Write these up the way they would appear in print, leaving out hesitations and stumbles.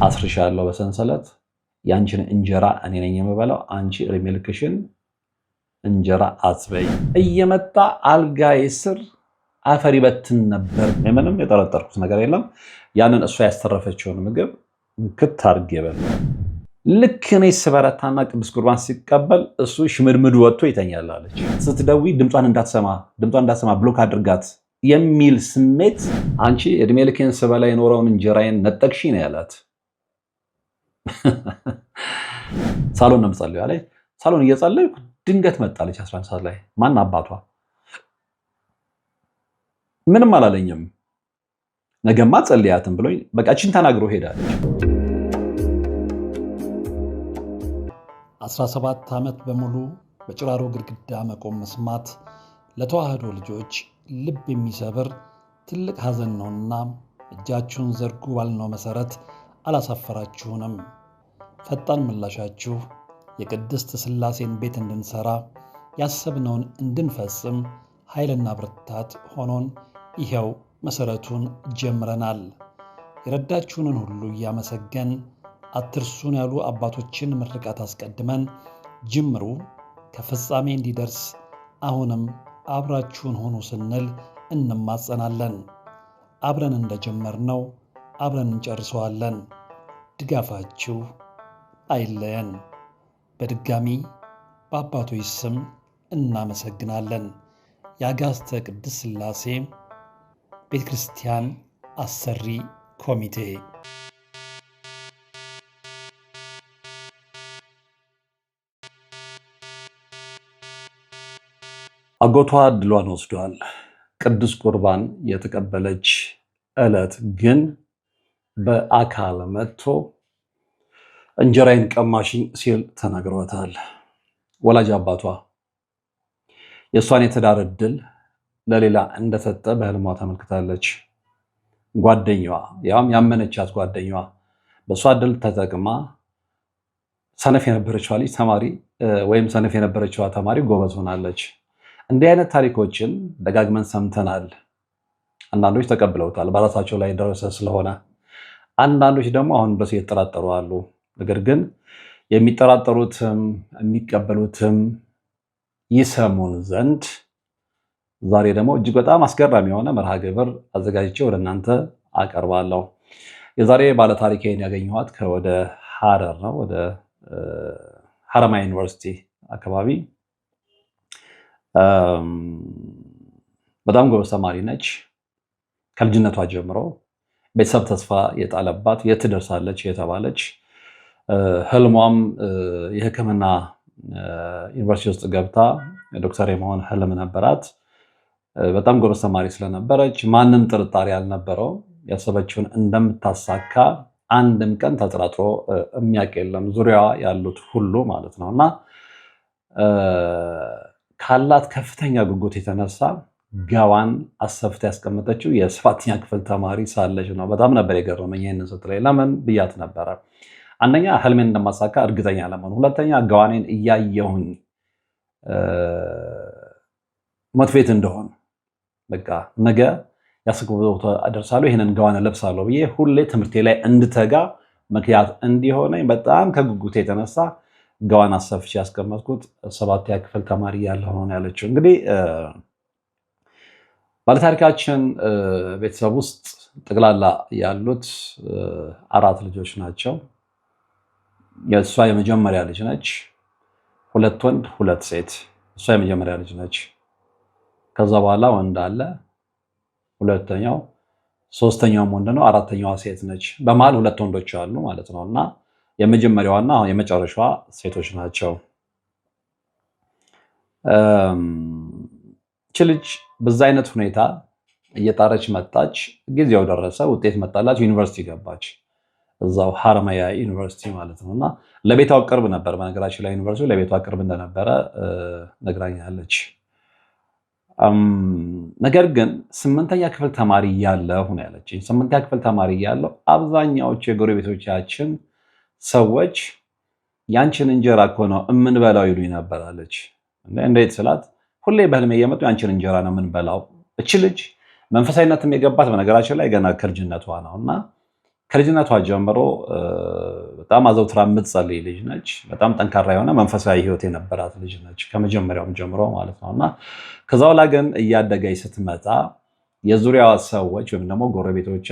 አስርሻለሁ በሰንሰለት ያንቺን እንጀራ እኔ ነኝ የምበላው አንቺ እድሜ ልክሽን እንጀራ አትበይ እየመጣ አልጋዬ ስር አፈር ይበትን ነበር። ምንም የጠረጠርኩት ነገር የለም። ያንን እሷ ያስተረፈችውን ምግብ እንክት አድርጌ በላሁ። ልክ እኔ ስበረታና ቅዱስ ቁርባን ሲቀበል እሱ ሽምድምዱ ወጥቶ ይተኛል አለች። ስትደውይ ድምጿን እንዳትሰማ ብሎክ አድርጋት የሚል ስሜት አንቺ እድሜ ልኬን ስበላ የኖረውን እንጀራዬን ነጠቅሽ ነው ያላት። ሳሎን ነው የምጸልየው አለኝ። ሳሎን እየጸለይኩ ድንገት መጣለች 11 ሰዓት ላይ። ማን አባቷ ምንም አላለኝም። ነገማ ጸልያትም ብሎኝ በቃ እቺን ተናግሮ ሄዳለች። 17 ዓመት በሙሉ በጭራሮ ግድግዳ መቆም መስማት ለተዋህዶ ልጆች ልብ የሚሰብር ትልቅ ሐዘን ነውና እጃችሁን ዘርጉ ባልነው መሰረት አላሳፈራችሁንም። ፈጣን ምላሻችሁ የቅድስት ሥላሴን ቤት እንድንሰራ ያሰብነውን እንድንፈጽም ኃይልና ብርታት ሆኖን ይኸው መሰረቱን ጀምረናል። የረዳችሁንን ሁሉ እያመሰገን አትርሱን ያሉ አባቶችን ምርቃት አስቀድመን ጅምሩ ከፍጻሜ እንዲደርስ አሁንም አብራችሁን ሆኑ ስንል እንማጸናለን። አብረን እንደጀመርነው አብረን እንጨርሰዋለን። ድጋፋችሁ አይለየን። በድጋሚ በአባቶች ስም እናመሰግናለን። የአጋስተ ቅድስት ሥላሴ ቤተ ክርስቲያን አሰሪ ኮሚቴ። አጎቷ ዕድሏን ወስዷል። ቅዱስ ቁርባን የተቀበለች ዕለት ግን በአካል መጥቶ እንጀራዬን ቀማሽኝ ሲል ተናግሯታል። ወላጅ አባቷ የእሷን የትዳር ዕድል ለሌላ እንደሰጠ በህልሟ ተመልክታለች። ጓደኛዋ ያውም ያመነቻት ጓደኛዋ በእሷ ዕድል ተጠቅማ ሰነፍ የነበረችዋ ልጅ ተማሪ ወይም ሰነፍ የነበረችዋ ተማሪ ጎበዝ ሆናለች። እንዲህ አይነት ታሪኮችን ደጋግመን ሰምተናል። አንዳንዶች ተቀብለውታል በራሳቸው ላይ ደረሰ ስለሆነ፣ አንዳንዶች ደግሞ አሁን ድረስ እየተጠራጠሩ አሉ። ነገር ግን የሚጠራጠሩትም የሚቀበሉትም ይሰሙን ዘንድ ዛሬ ደግሞ እጅግ በጣም አስገራሚ የሆነ መርሃ ግብር አዘጋጅቼ ወደ እናንተ አቀርባለሁ። የዛሬ ባለታሪኬን ያገኘኋት ከወደ ሐረር ነው። ወደ ሐረማያ ዩኒቨርሲቲ አካባቢ በጣም ጎበዝ ተማሪ ነች። ከልጅነቷ ጀምሮ ቤተሰብ ተስፋ የጣለባት የት ትደርሳለች የተባለች ህልሟም የሕክምና ዩኒቨርሲቲ ውስጥ ገብታ ዶክተር የመሆን ህልም ነበራት። በጣም ጎበዝ ተማሪ ስለነበረች ማንም ጥርጣሬ አልነበረው። ያሰበችውን እንደምታሳካ አንድም ቀን ተጠራጥሮ የሚያውቅ የለም፣ ዙሪያዋ ያሉት ሁሉ ማለት ነው። እና ካላት ከፍተኛ ጉጉት የተነሳ ጋዋን አሰፍታ ያስቀመጠችው የ7ኛ ክፍል ተማሪ ሳለች ነው። በጣም ነበር የገረመኝ ይህንን ስትለኝ። ለምን ብያት ነበረ? አንደኛ ህልሜን እንደማሳካ እርግጠኛ ለመሆን፣ ሁለተኛ ጋዋኔን እያየሁኝ ሞቲቬት እንደሆን በቃ ነገ ያስቀምጦ አደርሳለሁ ይሄንን ጋዋን ለብሳለሁ ብዬ ሁሌ ትምህርቴ ላይ እንድተጋ ምክንያት እንዲሆነኝ በጣም ከጉጉት የተነሳ ጋዋን አሰፍቼ ያስቀመጥኩት 7ኛ ክፍል ተማሪ ያለሁ ነው ያለችው። እንግዲህ ባለታሪካችን ቤተሰብ ውስጥ ጠቅላላ ያሉት 4 ልጆች ናቸው። የእሷ የመጀመሪያ ልጅ ነች። 2 ወንድ 2 ሴት። እሷ የመጀመሪያ ልጅ ነች። ከዛ በኋላ ወንድ አለ፣ ሁለተኛው፣ ሶስተኛውም ወንድ ነው፣ አራተኛዋ ሴት ነች። በመሃል 2 ወንዶች አሉ ማለት ነው። እና የመጀመሪያዋና የመጨረሻዋ ሴቶች ናቸው። እቺ ልጅ በዛ አይነት ሁኔታ እየጣረች መጣች። ጊዜው ደረሰ፣ ውጤት መጣላት፣ ዩኒቨርሲቲ ገባች። እዛው ሐረማያ ዩኒቨርሲቲ ማለት ነው። እና ለቤቷ ቅርብ ነበር። በነገራችን ላይ ዩኒቨርሲቲው ለቤቷ ቅርብ እንደነበረ ነግራኛለች። ነገር ግን 8ኛ ክፍል ተማሪ እያለሁ ነው ያለችኝ። 8ኛ ክፍል ተማሪ እያለሁ አብዛኛዎቹ የጎረቤቶቻችን ሰዎች ያንቺን እንጀራ እኮ ነው የምንበላው ይሉኝ ነበር አለች። እንዴት ስላት ሁሌ በህልሜ እየመጡ ያንቺን እንጀራ ነው የምንበላው። እች ልጅ መንፈሳዊነትም የገባት በነገራችን ላይ ገና ከልጅነቷ ነው እና ከልጅነቷ ጀምሮ በጣም አዘውትራ የምትጸልይ ልጅ ነች። በጣም ጠንካራ የሆነ መንፈሳዊ ህይወት የነበራት ልጅ ነች ከመጀመሪያውም ጀምሮ ማለት ነው። እና ከዛ በኋላ ግን እያደገች ስትመጣ የዙሪያዋ ሰዎች ወይም ደግሞ ጎረቤቶቿ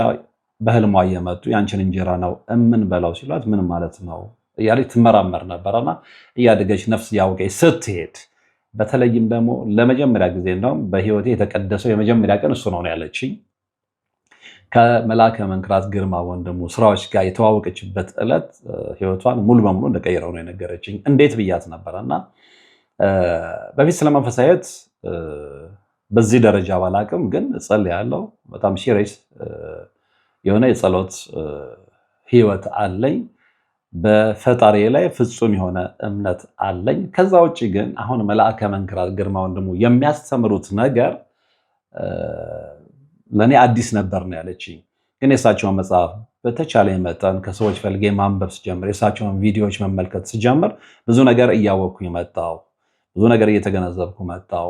በህልሟ እየመጡ ያንቺን እንጀራ ነው የምንበላው ሲሏት ምን ማለት ነው እያለች ትመራመር ነበረና እያደገች ነፍስ እያወቀች ስትሄድ በተለይም ደግሞ ለመጀመሪያ ጊዜ እንደውም በህይወቴ የተቀደሰው የመጀመሪያ ቀን እሱ ነው ያለችኝ። ከመልአከ መንክራት ግርማ ወንድሙ ስራዎች ጋር የተዋወቀችበት ዕለት ህይወቷን ሙሉ በሙሉ እንደቀየረው ነው የነገረችኝ። እንዴት ብያት ነበረና በፊት ስለ መንፈሳዊ ህይወት በዚህ ደረጃ ባላቅም ግን እጸልያለሁ። በጣም ሲሪየስ የሆነ የጸሎት ህይወት አለኝ። በፈጣሪ ላይ ፍጹም የሆነ እምነት አለኝ። ከዛ ውጭ ግን አሁን መልአከ መንክራት ግርማ ወንድሙ የሚያስተምሩት ነገር ለእኔ አዲስ ነበር ነው ያለችኝ። ግን የእሳቸውን መጽሐፍ በተቻለ መጠን ከሰዎች ፈልጌ ማንበብ ስጀምር፣ የእሳቸውን ቪዲዮዎች መመልከት ስጀምር ብዙ ነገር እያወቅኩኝ መጣሁ። ብዙ ነገር እየተገነዘብኩ መጣሁ።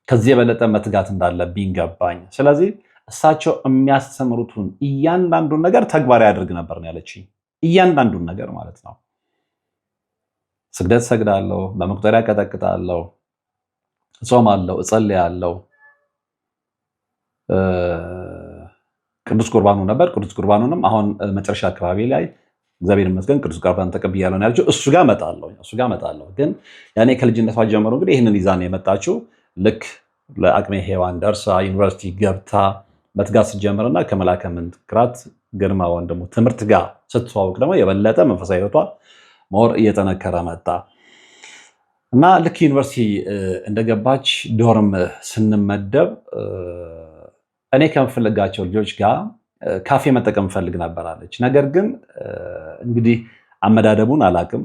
ከዚህ የበለጠ መትጋት እንዳለብኝ ገባኝ። ስለዚህ እሳቸው የሚያስተምሩትን እያንዳንዱን ነገር ተግባራዊ አድርግ ነበር ነው ያለችኝ። እያንዳንዱን ነገር ማለት ነው። ስግደት ሰግዳለሁ፣ በመቁጠሪያ ቀጠቅጣለሁ፣ እጾማለሁ፣ እጸልያለሁ። ቅዱስ ቁርባኑ ነበር። ቅዱስ ቁርባኑንም አሁን መጨረሻ አካባቢ ላይ እግዚአብሔር ይመስገን ቅዱስ ቁርባን ተቀብያለሁ ነው ያለችው። እሱ ጋር እመጣለሁ። ግን ያኔ ከልጅነቷ ጀምሮ እንግዲህ ይህንን ይዛ ነው የመጣችው። ልክ ለአቅመ ሔዋን ደርሳ ዩኒቨርሲቲ ገብታ መትጋት ስትጀምርና ከመልአከ መንክራት ግርማ ወንድሙ ትምህርት ጋር ስትተዋወቅ ደግሞ የበለጠ መንፈሳዊ ህይወቷ ሞር እየጠነከረ መጣ እና ልክ ዩኒቨርሲቲ እንደገባች ዶርም ስንመደብ እኔ ከምፈልጋቸው ልጆች ጋር ካፌ መጠቀም ፈልግ ነበራለች። ነገር ግን እንግዲህ አመዳደቡን አላቅም።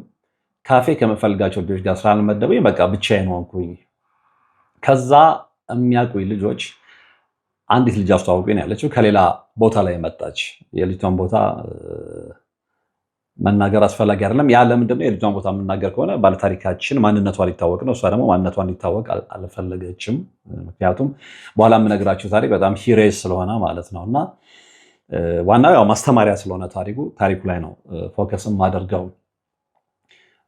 ካፌ ከምፈልጋቸው ልጆች ጋር ስላልመደበኝ በቃ ብቻዬን ሆንኩኝ። ከዛ የሚያውቁኝ ልጆች አንዲት ልጅ አስተዋውቁኝ ያለችው ከሌላ ቦታ ላይ መጣች። የልጅቷን ቦታ መናገር አስፈላጊ አይደለም። ያ ለምንድነው? የልጅቷን ቦታ የምናገር ከሆነ ባለታሪካችን ማንነቷ ሊታወቅ ነው። እሷ ደግሞ ማንነቷ ሊታወቅ አልፈለገችም። ምክንያቱም በኋላ የምነግራቸው ታሪክ በጣም ሂሬስ ስለሆነ ማለት ነው። እና ዋናው ያው ማስተማሪያ ስለሆነ ታሪኩ ላይ ነው ፎከስም አድርገው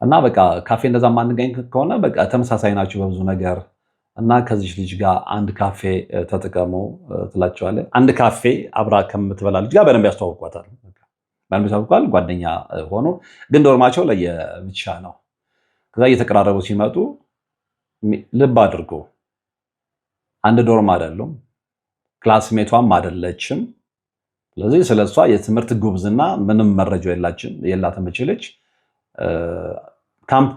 እና በቃ ካፌ እንደዛ ማንገኝ ከሆነ በቃ ተመሳሳይ ናቸው በብዙ ነገር እና ከዚህ ልጅ ጋር አንድ ካፌ ተጠቀሙ ትላቸዋለህ። አንድ ካፌ አብራ ከምትበላ ልጅ ጋር በደንብ ያስተዋውቋታል። ጓደኛ ሆኖ ግን ዶርማቸው ለየብቻ ነው። ከዛ እየተቀራረቡ ሲመጡ ልብ አድርጎ አንድ ዶርም አይደሉም፣ ክላስሜቷም አይደለችም። ስለዚህ ስለሷ የትምህርት ጉብዝና ምንም መረጃ የላትም። እችልች ካምፕ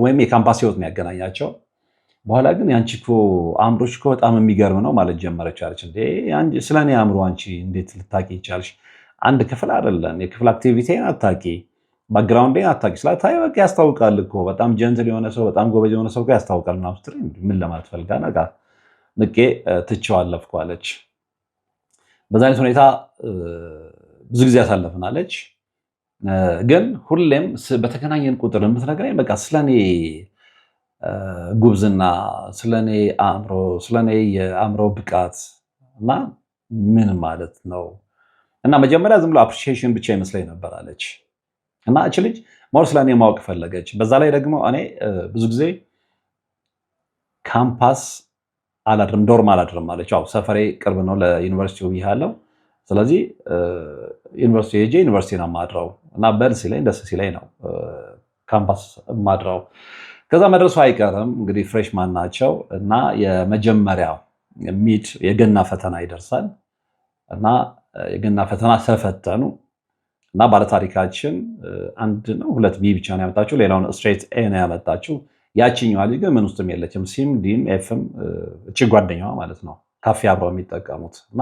ወይም የካምፓስ ህይወት ነው ያገናኛቸው። በኋላ ግን ያንቺ እኮ አእምሮሽ እኮ በጣም የሚገርም ነው ማለት ጀመረች አለች። ስለኔ አእምሮ አንቺ እንዴት ልታቂ ይቻልሽ? አንድ ክፍል አይደለም፣ የክፍል አክቲቪቲን አታቂ፣ ባክግራውንዴን አታቂ። ስላታይ በቃ ያስታውቃል እኮ በጣም ጀንትል የሆነ ሰው በጣም ጎበዝ የሆነ ሰው ያስታውቃል። ምን ለማለት ፈልጋ ነጋ ንቄ ትቼው አለፍኩ አለች። በዛ አይነት ሁኔታ ብዙ ጊዜ ያሳለፍናለች። ግን ሁሌም በተገናኘን ቁጥር የምትነግረኝ በቃ ስለኔ ጉብዝና፣ ስለኔ አእምሮ፣ ስለኔ የአእምሮ ብቃት እና ምን ማለት ነው እና መጀመሪያ ዝም ብሎ አፕሪሺዬሽን ብቻ ይመስለኝ ነበር አለች። እና እች ልጅ ሞር ስለኔ ማወቅ ፈለገች። በዛ ላይ ደግሞ እኔ ብዙ ጊዜ ካምፓስ አላድርም፣ ዶርም አላድርም አለች። ያው ሰፈሬ ቅርብ ነው ለዩኒቨርሲቲው ብያለሁ። ስለዚህ ዩኒቨርሲቲ ሄጄ ዩኒቨርሲቲ ነው የማድረው እና በል ሲለኝ ደስ ሲለኝ ነው ካምፓስ የማድረው። ከዛ መድረሱ አይቀርም እንግዲህ ፍሬሽማን ናቸው እና የመጀመሪያው ሚድ የገና ፈተና ይደርሳል እና የገና ፈተና ተፈተኑ እና ባለታሪካችን አንድ ነው ሁለት ቢ ብቻ ነው ያመጣችው፣ ሌላውን ስትሬት ኤ ነው ያመጣችው። ያቺኛዋ ልጅ ግን ምን ውስጥም የለችም፣ ሲም ዲም ኤፍም። እቺ ጓደኛዋ ማለት ነው ካፌ አብረው የሚጠቀሙት እና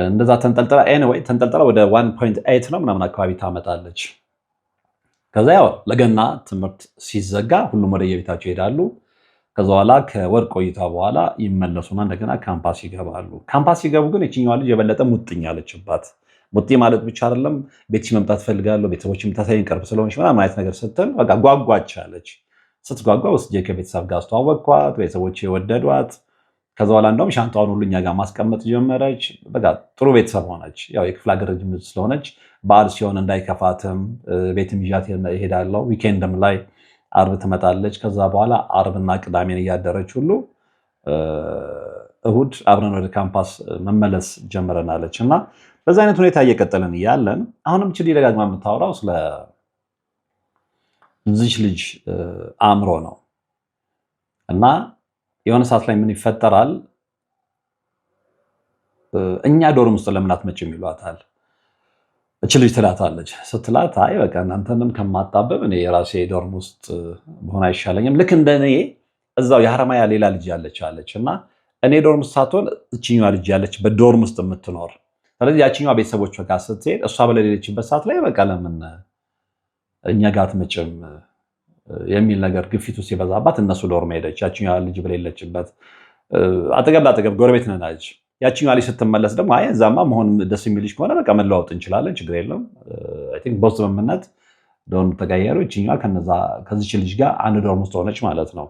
እንደዛ ተንጠልጥላ ኤኒዌይ ተንጠልጥላ ወደ 1.8 ነው ምናምን አካባቢ ታመጣለች። ከዛ ያው ለገና ትምህርት ሲዘጋ ሁሉም ወደ የቤታቸው ይሄዳሉ። ከዛ በኋላ ከወር ቆይታ በኋላ ይመለሱና እንደገና ካምፓስ ይገባሉ። ካምፓስ ሲገቡ ግን የችኛዋ ልጅ የበለጠ ሙጥኝ አለችባት። ሙጤ ማለት ብቻ አይደለም ቤትሽ መምጣት ፈልጋለሁ፣ ቤተሰቦች የምታሳይኝ ቅርብ ስለሆነች ምናምን አይነት ነገር ስትል በቃ ጓጓች አለች። ስትጓጓ ወስጄ ከቤተሰብ ጋር አስተዋወቅኳት፣ ቤተሰቦች የወደዷት። ከዛ በኋላ እንደውም ሻንጣውን ሁሉ እኛ ጋር ማስቀመጥ ጀመረች። በቃ ጥሩ ቤተሰብ ሆነች። ያው የክፍለ ሀገር ልጅ ስለሆነች በዓል ሲሆን እንዳይከፋትም ቤትም ይዣት እሄዳለሁ። ዊኬንድም ላይ አርብ ትመጣለች። ከዛ በኋላ አርብና ቅዳሜን እያደረች ሁሉ እሁድ አብረን ወደ ካምፓስ መመለስ ጀምረናለች እና በዛ አይነት ሁኔታ እየቀጠልን እያለን አሁንም ችል ደጋግማ የምታወራው ስለ ልጅ አእምሮ ነው እና የሆነ ሰዓት ላይ ምን ይፈጠራል? እኛ ዶርም ውስጥ ለምን አትመጭም ይሏታል። እች ልጅ ትላታለች። ስትላት አይ በቃ እናንተንም ከማጣበብ እኔ የራሴ ዶርም ውስጥ በሆነ አይሻለኝም። ልክ እንደኔ እዛው የሐረማያ ሌላ ልጅ ያለች እና እኔ ዶርም ውስጥ ሳትሆን እችኛዋ ልጅ ያለች በዶርም ውስጥ የምትኖር። ስለዚህ ያችኛዋ ቤተሰቦች ጋር ስትሄድ እሷ በሌለችበት ሰዓት ላይ በቃ ለምን እኛ ጋር አትመጭም የሚል ነገር ግፊቱ ሲበዛባት እነሱ ዶርም ሄደች። ያችኛዋ ልጅ በሌለችበት አጠገብ ለአጠገብ ጎረቤት ነናች። ያችኛዋ ልጅ ስትመለስ ደግሞ አይ እዛማ መሆን ደስ የሚልሽ ከሆነ በቃ መለዋወጥ እንችላለን፣ ችግር የለም። አይ ቲንክ በውስጥ ስምምነት ዶርም ተቀየሩ። ይችኛዋ ከዚች ልጅ ጋር አንድ ዶርም ውስጥ ሆነች ማለት ነው።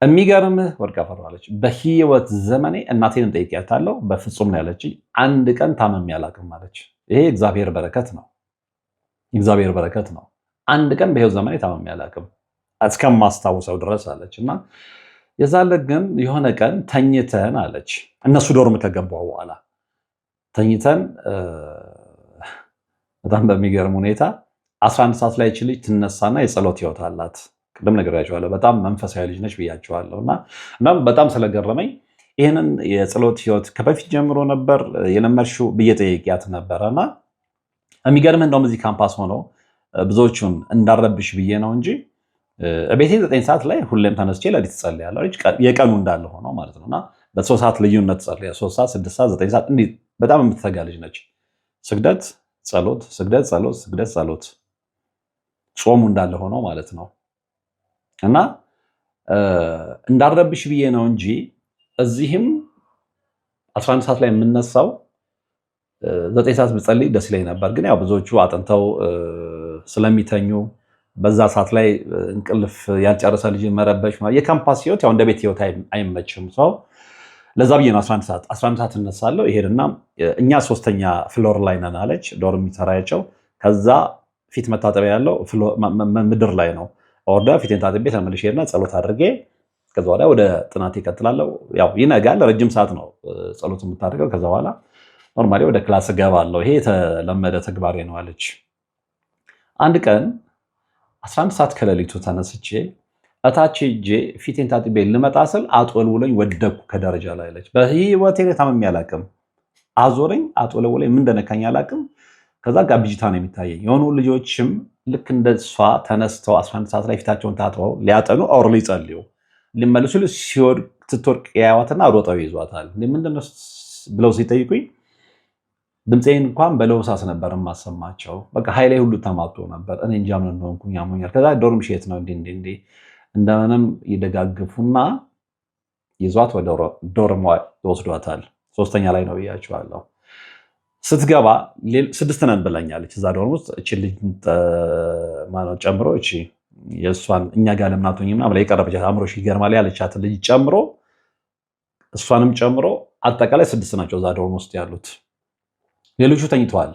የሚገርምህ ወርቅ አፈራለች። በህይወት ዘመኔ እናቴን ጠይቄያታለሁ፣ በፍጹም ነው ያለችኝ። አንድ ቀን ታመሜ አላውቅም አለች። ይሄ እግዚአብሔር በረከት ነው፣ እግዚአብሔር በረከት ነው። አንድ ቀን በህይወት ዘመኔ ታመሜ አላውቅም እስከማስታውሰው ድረስ አለች። እና የዛለ ግን የሆነ ቀን ተኝተን አለች፣ እነሱ ዶርም ከገባ በኋላ ተኝተን በጣም በሚገርም ሁኔታ 11 ሰዓት ላይ ልጅ ትነሳና የጸሎት ህይወት አላት። ቅድም ነግሬያቸዋለሁ፣ በጣም መንፈሳዊ ልጅ ነች ብያቸዋለሁ። እና በጣም ስለገረመኝ ይህንን የጸሎት ህይወት ከበፊት ጀምሮ ነበር የለመድሽው ብዬ ጠይቄያት ነበረ። እና የሚገርምህ እንደውም እዚህ ካምፓስ ሆኖ ብዙዎቹን እንዳረብሽ ብዬ ነው እንጂ ቤቴ 9 ሰዓት ላይ ሁሌም ተነስቼ ለሊት ጸልያለሁ። የቀኑ እንዳለ ሆኖ ማለት ነው። እና በ3 ሰዓት ልዩነት ጸልያ 3 ሰዓት፣ 6 ሰዓት፣ 9 ሰዓት እንዲህ በጣም የምትተጋ ልጅ ነች። ስግደት፣ ጸሎት፣ ስግደት፣ ጸሎት፣ ስግደት፣ ጸሎት ጾሙ እንዳለ ሆኖ ማለት ነው። እና እንዳረብሽ ብዬ ነው እንጂ እዚህም 11 ሰዓት ላይ የምነሳው 9 ሰዓት ብጸልይ ደስ ይለኝ ነበር። ግን ያው ብዙዎቹ አጥንተው ስለሚተኙ በዛ ሰዓት ላይ እንቅልፍ ያልጨረሰ ልጅ መረበሽ የካምፓስ ህይወት ያው እንደ ቤት ህይወት አይመችም ሰው። ለዛ ብዬ ነው 11 ሰዓት እነሳለሁ። ይሄድና እኛ 3ኛ ፍሎር ላይ ነን አለች፣ ዶርም የሚሰራቸው። ከዛ ፊት መታጠቢያ ያለው ምድር ላይ ነው። ኦርዳ ፊቴን ታጥቤ ተመልሼ ሄድና ጸሎት አድርጌ ከዛ በኋላ ወደ ጥናት ይቀጥላለሁ። ያው ይነጋል፣ ረጅም ሰዓት ነው ጸሎት የምታደርገው። ከዛ በኋላ ኖርማሊ ወደ ክላስ እገባለሁ። ይሄ የተለመደ ተግባሬ ነው አለች። አንድ ቀን 11 ሰዓት ከሌሊቱ ተነስቼ እታች ሄጄ ፊቴን ታጥቤ ልመጣ ስል አጥወልውለኝ ወደኩ ከደረጃ ላይ አለች። በህይወቴ ታምሜ አላውቅም። አዞረኝ፣ አጥወልውለኝ፣ ምን እንደነካኝ አላውቅም። ከዛ ጋር ብጅታ ነው የሚታየኝ። የሆኑ ልጆችም ልክ እንደሷ ተነስተው 11 ሰዓት ላይ ፊታቸውን ታጥበው ሊያጠኑ ኦር ሊጸልዩ ሊመልሱ ስትወድቅ ያዋትና ሮጠው ይዟታል። ምንድን ነው ብለው ሲጠይቁኝ ድምፄን እንኳን በለውሳስ ነበር የማሰማቸው። በቃ ኃይሌ ሁሉ ተማቶ ነበር። እኔ እንጃ ምን እንደሆንኩኝ ያሞኛል። ከዛ ዶርም ሼት ነው እንዴ እንደምንም ይደጋግፉና ይዟት ወደ ዶርም ይወስዷታል። 3ኛ ላይ ነው ብያቸዋለሁ። ስትገባ 6 ነን ብለኛለች። እዛ ዶርም ውስጥ እቺ ልጅ ማነው ጨምሮ እቺ የእሷን እኛ ጋር ለምናቶኝ ምናምን የቀረበቻት አእምሮሽ ይገርማል ያለቻት ልጅ ጨምሮ እሷንም ጨምሮ አጠቃላይ 6 ናቸው እዛ ዶርም ውስጥ ያሉት። ሌሎቹ ተኝተዋል።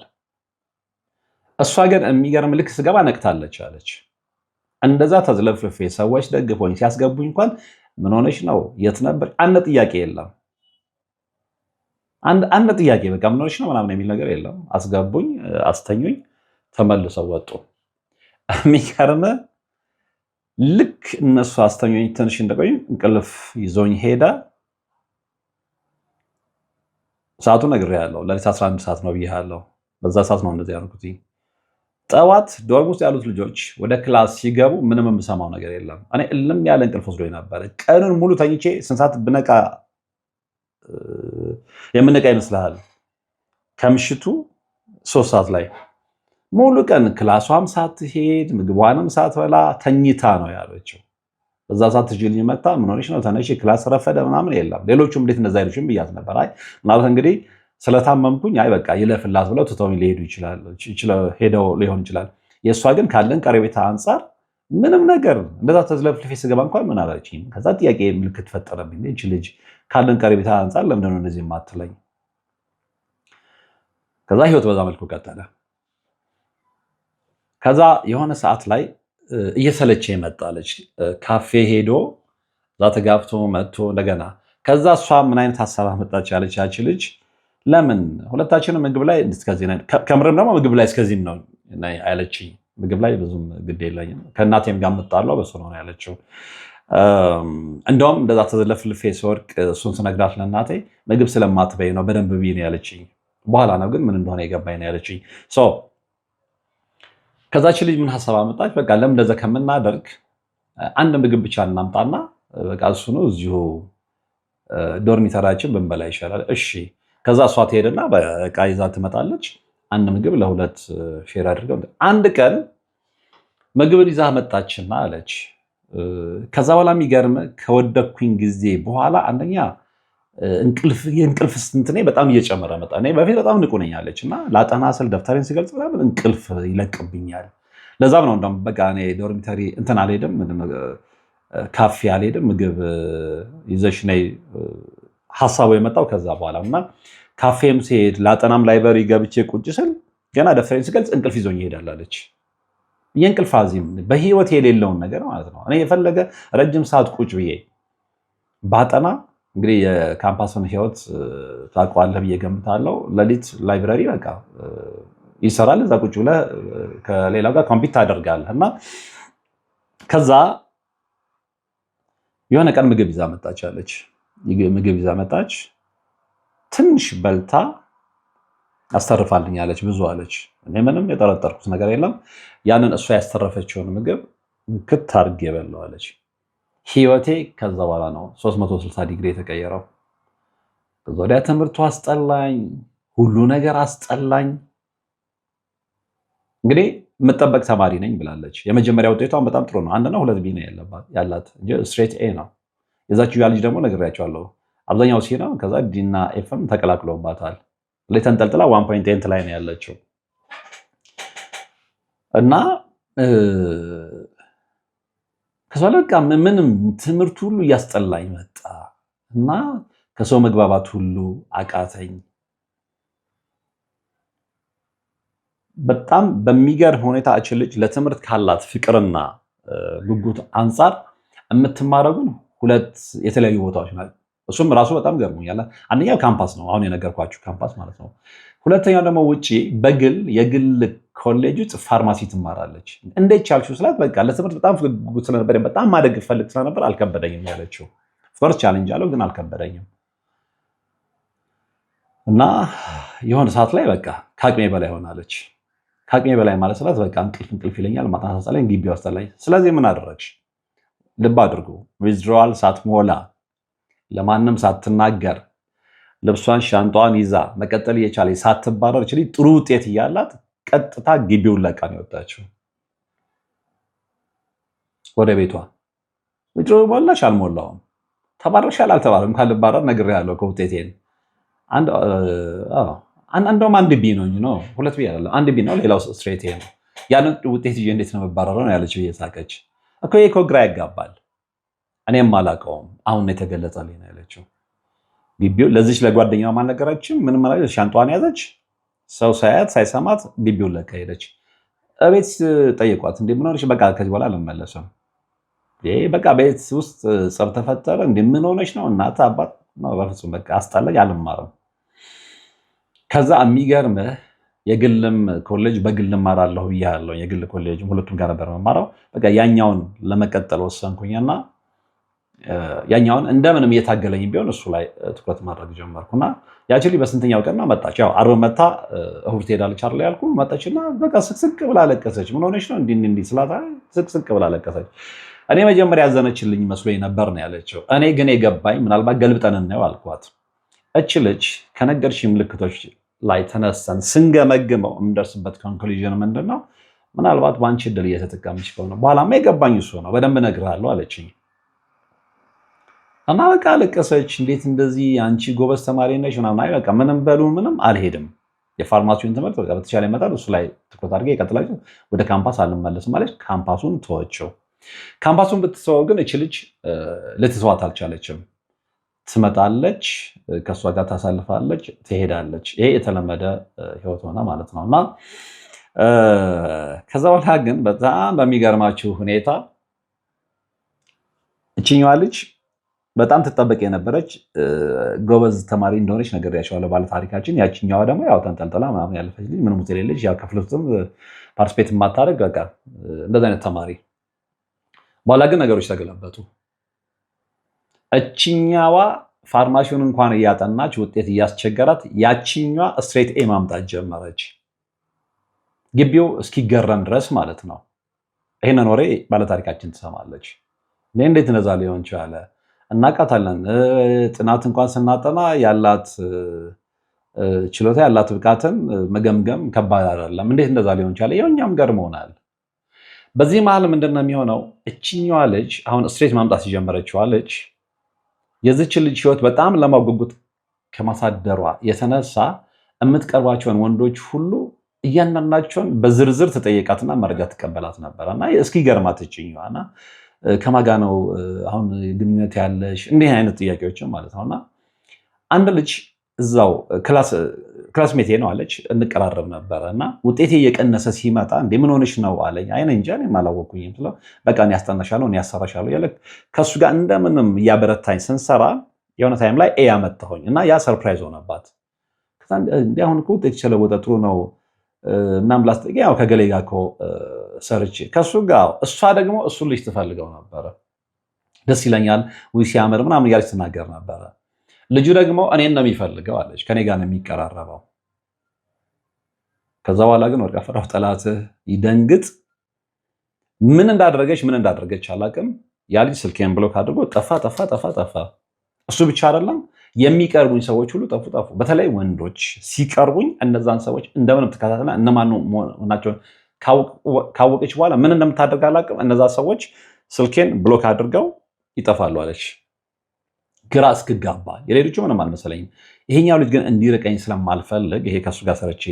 እሷ ግን የሚገርም ልክ ስገባ ነቅታለች አለች። እንደዛ ተዝለፍልፌ ሰዎች ደግፎኝ ሲያስገቡኝ እንኳን ምን ሆነች ነው የት ነበር አንድ ጥያቄ የለም። አንድ ጥያቄ በቃ ምን ሆነች ነው ምናምን የሚል ነገር የለም። አስገቡኝ፣ አስተኙኝ፣ ተመልሰው ወጡ። የሚገርም ልክ እነሱ አስተኙኝ ትንሽ እንደቆዩ እንቅልፍ ይዞኝ ሄደ። ሰዓቱ ነግሬሃለሁ። ለሊት 11 ሰዓት ነው ብያለሁ። በዛ ሰዓት ነው እንደዚህ ያልኩት። ጠዋት ዶርም ውስጥ ያሉት ልጆች ወደ ክላስ ሲገቡ ምንም የምሰማው ነገር የለም። እኔ እልም ያለ እንቅልፍ ወስዶኝ ነበረ። ቀኑን ሙሉ ተኝቼ ስንት ሰዓት ብነቃ የምነቃ ይመስልሃል? ከምሽቱ 3 ሰዓት ላይ ሙሉ ቀን ክላሷም ሳትሄድ ምግቧንም ሳትበላ ተኝታ ነው ያለችው። በዛ ሰዓት ልጅ መጣ። ምን ሆነሽ ነው? ተነሽ፣ ክላስ ረፈደ ምናምን የለም። ሌሎቹም እንዴት እንደዛ አይሉሽም ብያት ነበር። አይ ምናልባት እንግዲህ ስለታመምኩኝ አይ በቃ ይለፍላት ብለው ትተውኝ ሊሄዱ ሄደው ሊሆን ይችላል። የእሷ ግን ካለን ቀረቤታ አንጻር ምንም ነገር እንደዛ ተዝለፍልፌ ስገባ እንኳን ምን አላችኝ። ከዛ ጥያቄ ምልክት ፈጠረብኝ። እቺ ልጅ ካለን ቀረቤታ አንፃር ለምንድን ነው እንደዚህ የማትለኝ? ከዛ ህይወት በዛ መልኩ ቀጠለ። ከዛ የሆነ ሰዓት ላይ እየሰለቸ ይመጣለች። ካፌ ሄዶ እዛ ተጋብቶ መጥቶ እንደገና ከዛ እሷ ምን አይነት ሀሳብ አመጣች ያለች ያቺ ልጅ ለምን ሁለታችንም ምግብ ላይ እስከዚህ ነው፣ ከምርም ደግሞ ምግብ ላይ እስከዚህም ነው ያለችኝ። ምግብ ላይ ብዙም ግድ የለኝም ከእናቴም ጋር የምጣለው በሱ ነው ያለችው። እንደውም እንደዛ ተዘለፍልፌ ስወርቅ እሱን ስነግራት ለእናቴ ምግብ ስለማትበይ ነው በደንብ ብይ ነው ያለችኝ። በኋላ ነው ግን ምን እንደሆነ የገባኝ ነው ያለችኝ። ከዛች ልጅ ምን ሀሳብ አመጣች? በቃ ለምን እንደዛ ከምናደርግ አንድ ምግብ ብቻ እናምጣና በቃ እሱ ነው እዚሁ ዶርሚተራችን ብንበላ ይሻላል። እሺ። ከዛ እሷ ትሄድና በቃ ይዛ ትመጣለች። አንድ ምግብ ለሁለት ሼር አድርገው አንድ ቀን ምግብን ይዛ መጣችና አለች። ከዛ በኋላ የሚገርም ከወደኩኝ ጊዜ በኋላ አንደኛ የእንቅልፍ ስንትኔ በጣም እየጨመረ መጣ። እኔ በፊት በጣም ንቁ ነኝ አለች እና ላጠና ስል ደብተሬን ሲገልጽ በጣም እንቅልፍ ይለቅብኛል። ለዛም ነው እንደውም በቃ እኔ ዶርሚተሪ እንትን አልሄድም፣ ካፌ አልሄድም፣ ምግብ ይዘሽ ነይ ሀሳቡ የመጣው ከዛ በኋላ እና ካፌም ሲሄድ ላጠናም ላይብረሪ ገብቼ ቁጭ ስል ገና ደብተሬን ሲገልጽ እንቅልፍ ይዞኝ ይሄዳል አለች። የእንቅልፍ አዚም በህይወት የሌለውን ነገር ማለት ነው። እኔ የፈለገ ረጅም ሰዓት ቁጭ ብዬ ባጠና እንግዲህ የካምፓስን ህይወት ታውቀዋለህ ብዬ ገምታለሁ። ሌሊት ላይብረሪ በቃ ይሰራል። እዛ ቁጭ ብለህ ከሌላው ጋር ኮምፒት ታደርጋለህ እና ከዛ የሆነ ቀን ምግብ ይዛ መጣች አለች። ምግብ ይዛ መጣች። ትንሽ በልታ አስተርፋልኛለች፣ ብዙ አለች። እኔ ምንም የጠረጠርኩት ነገር የለም። ያንን እሷ ያስተረፈችውን ምግብ ክት አድርጌ የበላው አለች። ህይወቴ ከዛ በኋላ ነው 360 ዲግሪ የተቀየረው። ከዛ ወዲያ ትምህርቱ አስጠላኝ፣ ሁሉ ነገር አስጠላኝ። እንግዲህ የምጠበቅ ተማሪ ነኝ ብላለች። የመጀመሪያ ውጤቷን በጣም ጥሩ ነው። 1 እና 2 ቢ ነው ያላት እንጂ ስትሬት ኤ ነው። የዛችው ያ ልጅ ደግሞ ነግሬያቸዋለሁ አብዛኛው ሲ ነው። ከዛ ዲ እና ኤፍም ተቀላቅሎባታል። ተንጠልጥላ 1.8 ላይ ነው ያለችው እና ከዛ በቃ ምንም ትምህርት ሁሉ እያስጠላኝ መጣ እና ከሰው መግባባት ሁሉ አቃተኝ። በጣም በሚገርም ሁኔታ እች ልጅ ለትምህርት ካላት ፍቅርና ጉጉት አንጻር የምትማረጉን ሁለት የተለያዩ ቦታዎች ናቸው። እሱም ራሱ በጣም ገርሞኛል። አንደኛው ካምፓስ ነው፣ አሁን የነገርኳችሁ ካምፓስ ማለት ነው። ሁለተኛው ደግሞ ውጪ በግል የግል ኮሌጅ ውስጥ ፋርማሲ ትማራለች። እንዴት ቻልሽው ስላት በቃ ለትምህርት በጣም ጉጉት ስለነበር በጣም ማደግ ፈልግ ስለነበር አልከበደኝም ያለችው። ኦፍኮርስ ቻሌንጅ አለው ግን አልከበደኝም። እና የሆነ ሰዓት ላይ በቃ ከአቅሜ በላይ ሆናለች። ከአቅሜ በላይ ማለት ስላት በቃ እንቅልፍ ይለኛል፣ ማታ ሳጸለኝ ግቢ አስተላይ። ስለዚህ ምን አደረግሽ? ልብ አድርጉ፣ ዊዝድሮዋል ሳትሞላ ለማንም ሳትናገር ልብሷን ሻንጣዋን ይዛ መቀጠል እየቻለ ሳትባረር እችሊ ጥሩ ውጤት እያላት ቀጥታ ግቢውን ለቃ ነው የወጣችው ወደ ቤቷ። ዊዝድሮ ሞላሽ አልሞላውም፣ ተባረሻል አልተባረም ካልባረር ነግሬያለሁ ከውጤቴን እንደውም 1 ቢ ነው እንጂ ነው 2 ቢ አይደለም፣ 1 ቢ ነው። ሌላው ስትሬት ነው። ያንን ውጤት ይዤ እንዴት ነው መባረረው ነው ያለችው። እየሳቀች እኮ ይሄ ግራ ያጋባል። እኔም አላውቀውም አሁን ነው የተገለጸልኝ ነው ያለችው። ግቢው ለዚች ለጓደኛዋ ማልነገረችም ምንም ማለት ሻንጣዋን ያዘች። ሰው ሳያት ሳይሰማት ግቢውን ለቃ ሄደች። እቤት ጠይቋት እንደምን ሆነሽ? በቃ ከዚህ በኋላ አልመለስም። በቃ ቤት ውስጥ ጸብ ተፈጠረ። እንደምን ሆነሽ ነው? እናት አባት ነው። በፍጹም በቃ አስጠላኝ፣ አልማርም። ከዛ የሚገርምህ የግልም ኮሌጅ በግል እማራለሁ ብያለሁ። የግል ኮሌጅ ሁለቱም ጋር ነበር መማራው። በቃ ያኛውን ለመቀጠል ወሰንኩኝና ያኛውን እንደምንም እየታገለኝ ቢሆን እሱ ላይ ትኩረት ማድረግ ጀመርኩና ያቺ በስንተኛው ቀን መጣች። ያው ዓርብ መታ እሑድ ትሄዳለች አይደል ያልኩ። መጣችና በቃ ስቅስቅ ብላ ለቀሰች። ምን ሆነች ነው? እንዲህ ስላታ ስቅስቅ ብላ ለቀሰች። እኔ መጀመሪያ ያዘነችልኝ መስሎኝ ነበር ነው ያለችው። እኔ ግን የገባኝ ምናልባት ገልብጠን እናየው አልኳት። እች ልጅ ከነገርሽ ምልክቶች ላይ ተነስተን ስንገመግመው የምንደርስበት ኮንክሉዥን ምንድነው? ምናልባት በአንቺ ዕድል እየተጠቀመች ከሆነ በኋላማ የገባኝ እሱ ነው። በደንብ እነግርሃለሁ አለችኝ። እና በቃ አለቀሰች። እንዴት እንደዚህ አንቺ ጎበዝ ተማሪ ነሽ ምናምን። አይ በቃ ምንም በሉ ምንም አልሄድም። የፋርማሲውን ትምህርት በቃ በተቻለ ይመጣል እሱ ላይ ትኩረት አድርጌ ይቀጥላችሁ። ወደ ካምፓስ አልመለስም ማለት ካምፓሱን ተወቸው። ካምፓሱን ብትተወው ግን እች ልጅ ልትተዋት አልቻለችም። ትመጣለች፣ ከእሷ ጋር ታሳልፋለች፣ ትሄዳለች። ይሄ የተለመደ ህይወት ሆነ ማለት ነው። እና ከዛ በኋላ ግን በጣም በሚገርማችሁ ሁኔታ እችኛዋ ልጅ በጣም ትጠበቅ የነበረች ጎበዝ ተማሪ እንደሆነች ነግሬያቸዋለሁ ባለ ታሪካችን። ያችኛዋ ደግሞ ያው ተንጠልጥላ ምናምን ያለፈች ልጅ ምንም ውጤት የሌለች ያው ክፍልትም ፓርቲስፔት የማታደርግ በቃ እንደዚህ አይነት ተማሪ። በኋላ ግን ነገሮች ተገለበጡ። እችኛዋ ፋርማሲውን እንኳን እያጠናች ውጤት እያስቸገራት ያችኛዋ ስትሬት ኤ ማምጣት ጀመረች። ግቢው እስኪገረም ድረስ ማለት ነው። ይህንን ወሬ ባለታሪካችን ትሰማለች። እንዴት እንደዛ ሊሆን ቻለ? እናውቃታለን። ጥናት እንኳን ስናጠና ያላት ችሎታ ያላት ብቃትን መገምገም ከባድ አይደለም። እንዴት እንደዛ ሊሆን ቻለ? እኛም ገርሞናል። በዚህ መሀል ምንድነው የሚሆነው? እችኛዋ ልጅ አሁን ስትሬት ማምጣት የጀመረችዋ ልጅ የዚች ልጅ ህይወት በጣም ለማጓጉት ከማሳደሯ የተነሳ የምትቀርባቸውን ወንዶች ሁሉ እያንዳንዳቸውን በዝርዝር ትጠይቃትና መረጃ ትቀበላት ነበረና እስኪ ገርማት እችኛዋና ከማጋ ነው አሁን ግንኙነት ያለሽ እንዲህ አይነት ጥያቄዎችን ማለት ነውና አንድ ልጅ እዛው ክላስሜቴ ነው አለች፣ እንቀራረብ ነበረ እና ውጤቴ እየቀነሰ ሲመጣ እንዴ ምን ሆነሽ ነው አለኝ። አይነ እንጃ እኔም አላወኩኝም ስለው በቃ እኔ ያስጠናሻለሁ እኔ ያሰራሻለሁ ያለ ከሱ ጋር እንደምንም እያበረታኝ ስንሰራ የሆነ ታይም ላይ ኤ ያመጣሁኝ እና ያ ሰርፕራይዝ ሆነባት። ከዛ እንዴ አሁን እኮ ውጤት ስለወጣ ጥሩ ነው ምናምን ላስጠቂ ያው ከገሌ ጋር እኮ ሰርቼ ከሱ ጋር እሷ ደግሞ እሱ ልጅ ትፈልገው ነበረ። ደስ ይለኛል ወይ ሲያምር ምናምን እያለች ትናገር ነበረ። ልጁ ደግሞ እኔን ነው የሚፈልገው አለች፣ ከኔ ጋር ነው የሚቀራረበው። ከዛ በኋላ ግን ወርቅ አፈራው ጠላትህ ይደንግጥ። ምን እንዳደረገች አላውቅም። ያ ልጅ ስልኬን ብሎክ አድርጎ ጠፋ። እሱ ብቻ አይደለም የሚቀርቡኝ ሰዎች ሁሉ ጠፉ። በተለይ ወንዶች ሲቀርቡኝ እነዛን ሰዎች እንደምንም ትከታተልና እነማን ናቸው ካወቀች በኋላ ምን እንደምታደርግ አላውቅም። እነዛ ሰዎች ስልኬን ብሎክ አድርገው ይጠፋሉ አለች። ግራ እስክጋባ የሌሎቹ ምንም አልመሰለኝም። ይሄኛው ልጅ ግን እንዲርቀኝ ስለማልፈልግ ይሄ ከሱ ጋር ሰርቼ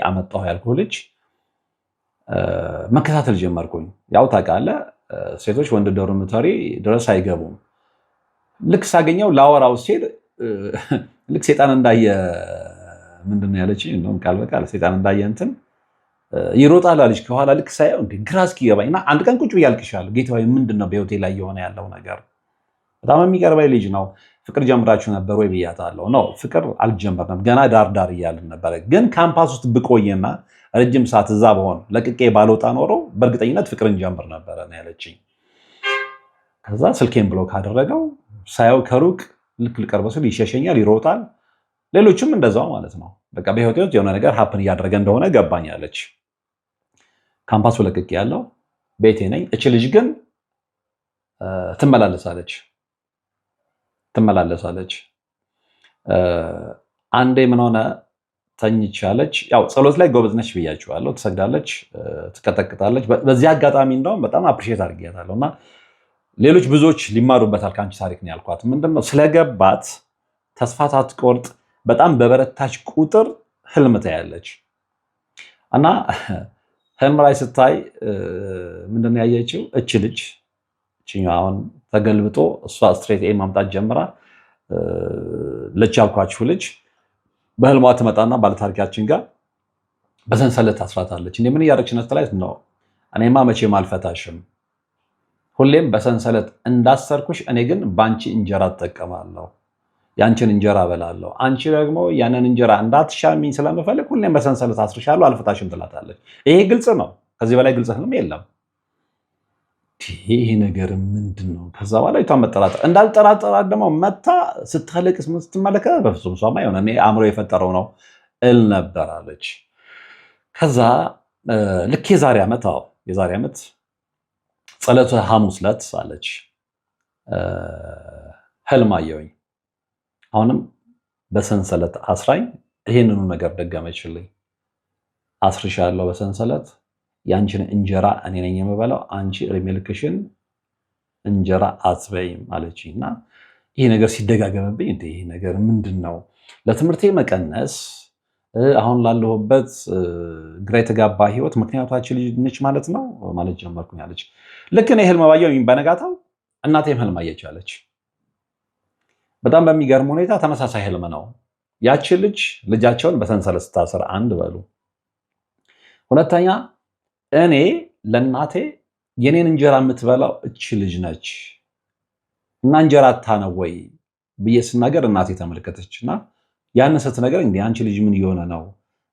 አመጣሁ ያልኩህ ልጅ መከታተል ጀመርኩኝ። ያው ታውቃለህ ሴቶች ወንድ ዶርሚቶሪ ድረስ አይገቡም። ልክ ሳገኘው ላወራው ሲሄድ ልክ ሴጣን እንዳየ ምንድነው ያለችኝ? እንደውም ቃል በቃል ሴጣን እንዳየ እንትን ይሮጣል አለች ከኋላ። ልክ ሳየው እንዴ ግራ እስኪገባኝ እና አንድ ቀን ቁጭ ብዬ አልቅሻለሁ። ጌታዬ ምንድነው በህይወቴ ላይ የሆነ ያለው ነገር? በጣም የሚቀርበኝ ልጅ ነው። ፍቅር ጀምራችሁ ነበር ወይ ብያታለሁ። ነው ፍቅር አልጀመርንም፣ ገና ዳር እያልን ነበረ። ግን ካምፓስ ውስጥ ብቆይና ረጅም ሰዓት እዛ በሆን ለቅቄ ባልወጣ ኖሮ በእርግጠኝነት ፍቅርን ጀምር ነበረ ነው ያለችኝ። ከዛ ስልኬን ብሎክ ካደረገው ሳየው ከሩቅ ልክ ልቀርበው ስል ይሸሸኛል፣ ይሮጣል። ሌሎችም እንደዛው ማለት ነው። በቃ በህይወቴ ውስጥ የሆነ ነገር ሀፕን እያደረገ እንደሆነ ገባኛለች። ካምፓሱ ለቅቄ ያለው ቤቴ ነኝ። እች ልጅ ግን ትመላለሳለች። አንዴ ምን ሆነ ተኝቻለች። ያው ጸሎት ላይ ጎበዝ ነች ብያችኋለሁ። ትሰግዳለች፣ ትቀጠቅጣለች። በዚህ አጋጣሚ እንደውም በጣም አፕሪሼት አድርጌያታለሁ እና ሌሎች ብዙዎች ሊማሩበታል ከአንቺ ታሪክ ነው ያልኳት። ምንድነው ስለገባት ተስፋ ሳትቆርጥ በጣም በበረታች ቁጥር ህልም ታያለች እና ህልም ላይ ስታይ ምንድነው ያየችው? እች ልጅ አሁን ተገልብጦ እሷ ስትሬት ኤ ማምጣት ጀምራ ለቻልኳችሁ ልጅ በህልሟ ትመጣና ባለታሪካችን ጋር በሰንሰለት ታስራታለች። እንዴ ምን እያደረግሽ ነው? እኔማ መቼም አልፈታሽም፣ ሁሌም በሰንሰለት እንዳሰርኩሽ እኔ ግን በአንቺ እንጀራ እጠቀማለሁ፣ ያንቺን እንጀራ እበላለሁ። አንቺ ደግሞ ያንን እንጀራ እንዳትሻሚኝ ስለምፈልግ ሁሌም በሰንሰለት አስርሻለሁ፣ አልፈታሽም ትላታለች። ይሄ ግልጽ ነው። ከዚህ በላይ ግልጽ ህልም የለም። ይሄ ነገር ምንድን ነው? ከዛ በኋላ ይቷን መጠራጠር እንዳልጠራጠራት ደግሞ መታ ስታለቅስ ስትመለከት በፍጹም ሷማ የሆነ እኔ አእምሮ የፈጠረው ነው እል ነበራለች። ከዛ ልክ የዛሬ ዓመት ጸሎተ ሐሙስ ዕለት አለች ህልም አየሁኝ። አሁንም በሰንሰለት አስራኝ ይሄንኑ ነገር ደገመችልኝ። አስርሻለሁ በሰንሰለት ያንቺን እንጀራ እኔ ነኝ የምበላው፣ አንቺ እድሜ ልክሽን እንጀራ አትበይም አለችኝ። እና ይሄ ነገር ሲደጋገምብኝ እንደ ይሄ ነገር ምንድን ነው? ለትምህርቴ መቀነስ አሁን ላለሁበት ግራ የተጋባ ህይወት ምክንያታችን ልጅ ነች ማለት ነው ማለት ጀመርኩኝ አለች። ልክ እኔ ህልም ባየሁ በነጋታው እናቴም ህልም አየች አለች። በጣም በሚገርም ሁኔታ ተመሳሳይ ህልም ነው። ያቺ ልጃቸውን በሰንሰለት ስታስር አንድ በሉ። ሁለተኛ እኔ ለእናቴ የኔን እንጀራ የምትበላው እቺ ልጅ ነች እና እንጀራ አታነው ወይ ብዬ ስናገር እናቴ ተመልከተች እና ያን ስትነገር እንዴ አንቺ ልጅ ምን እየሆነ ነው?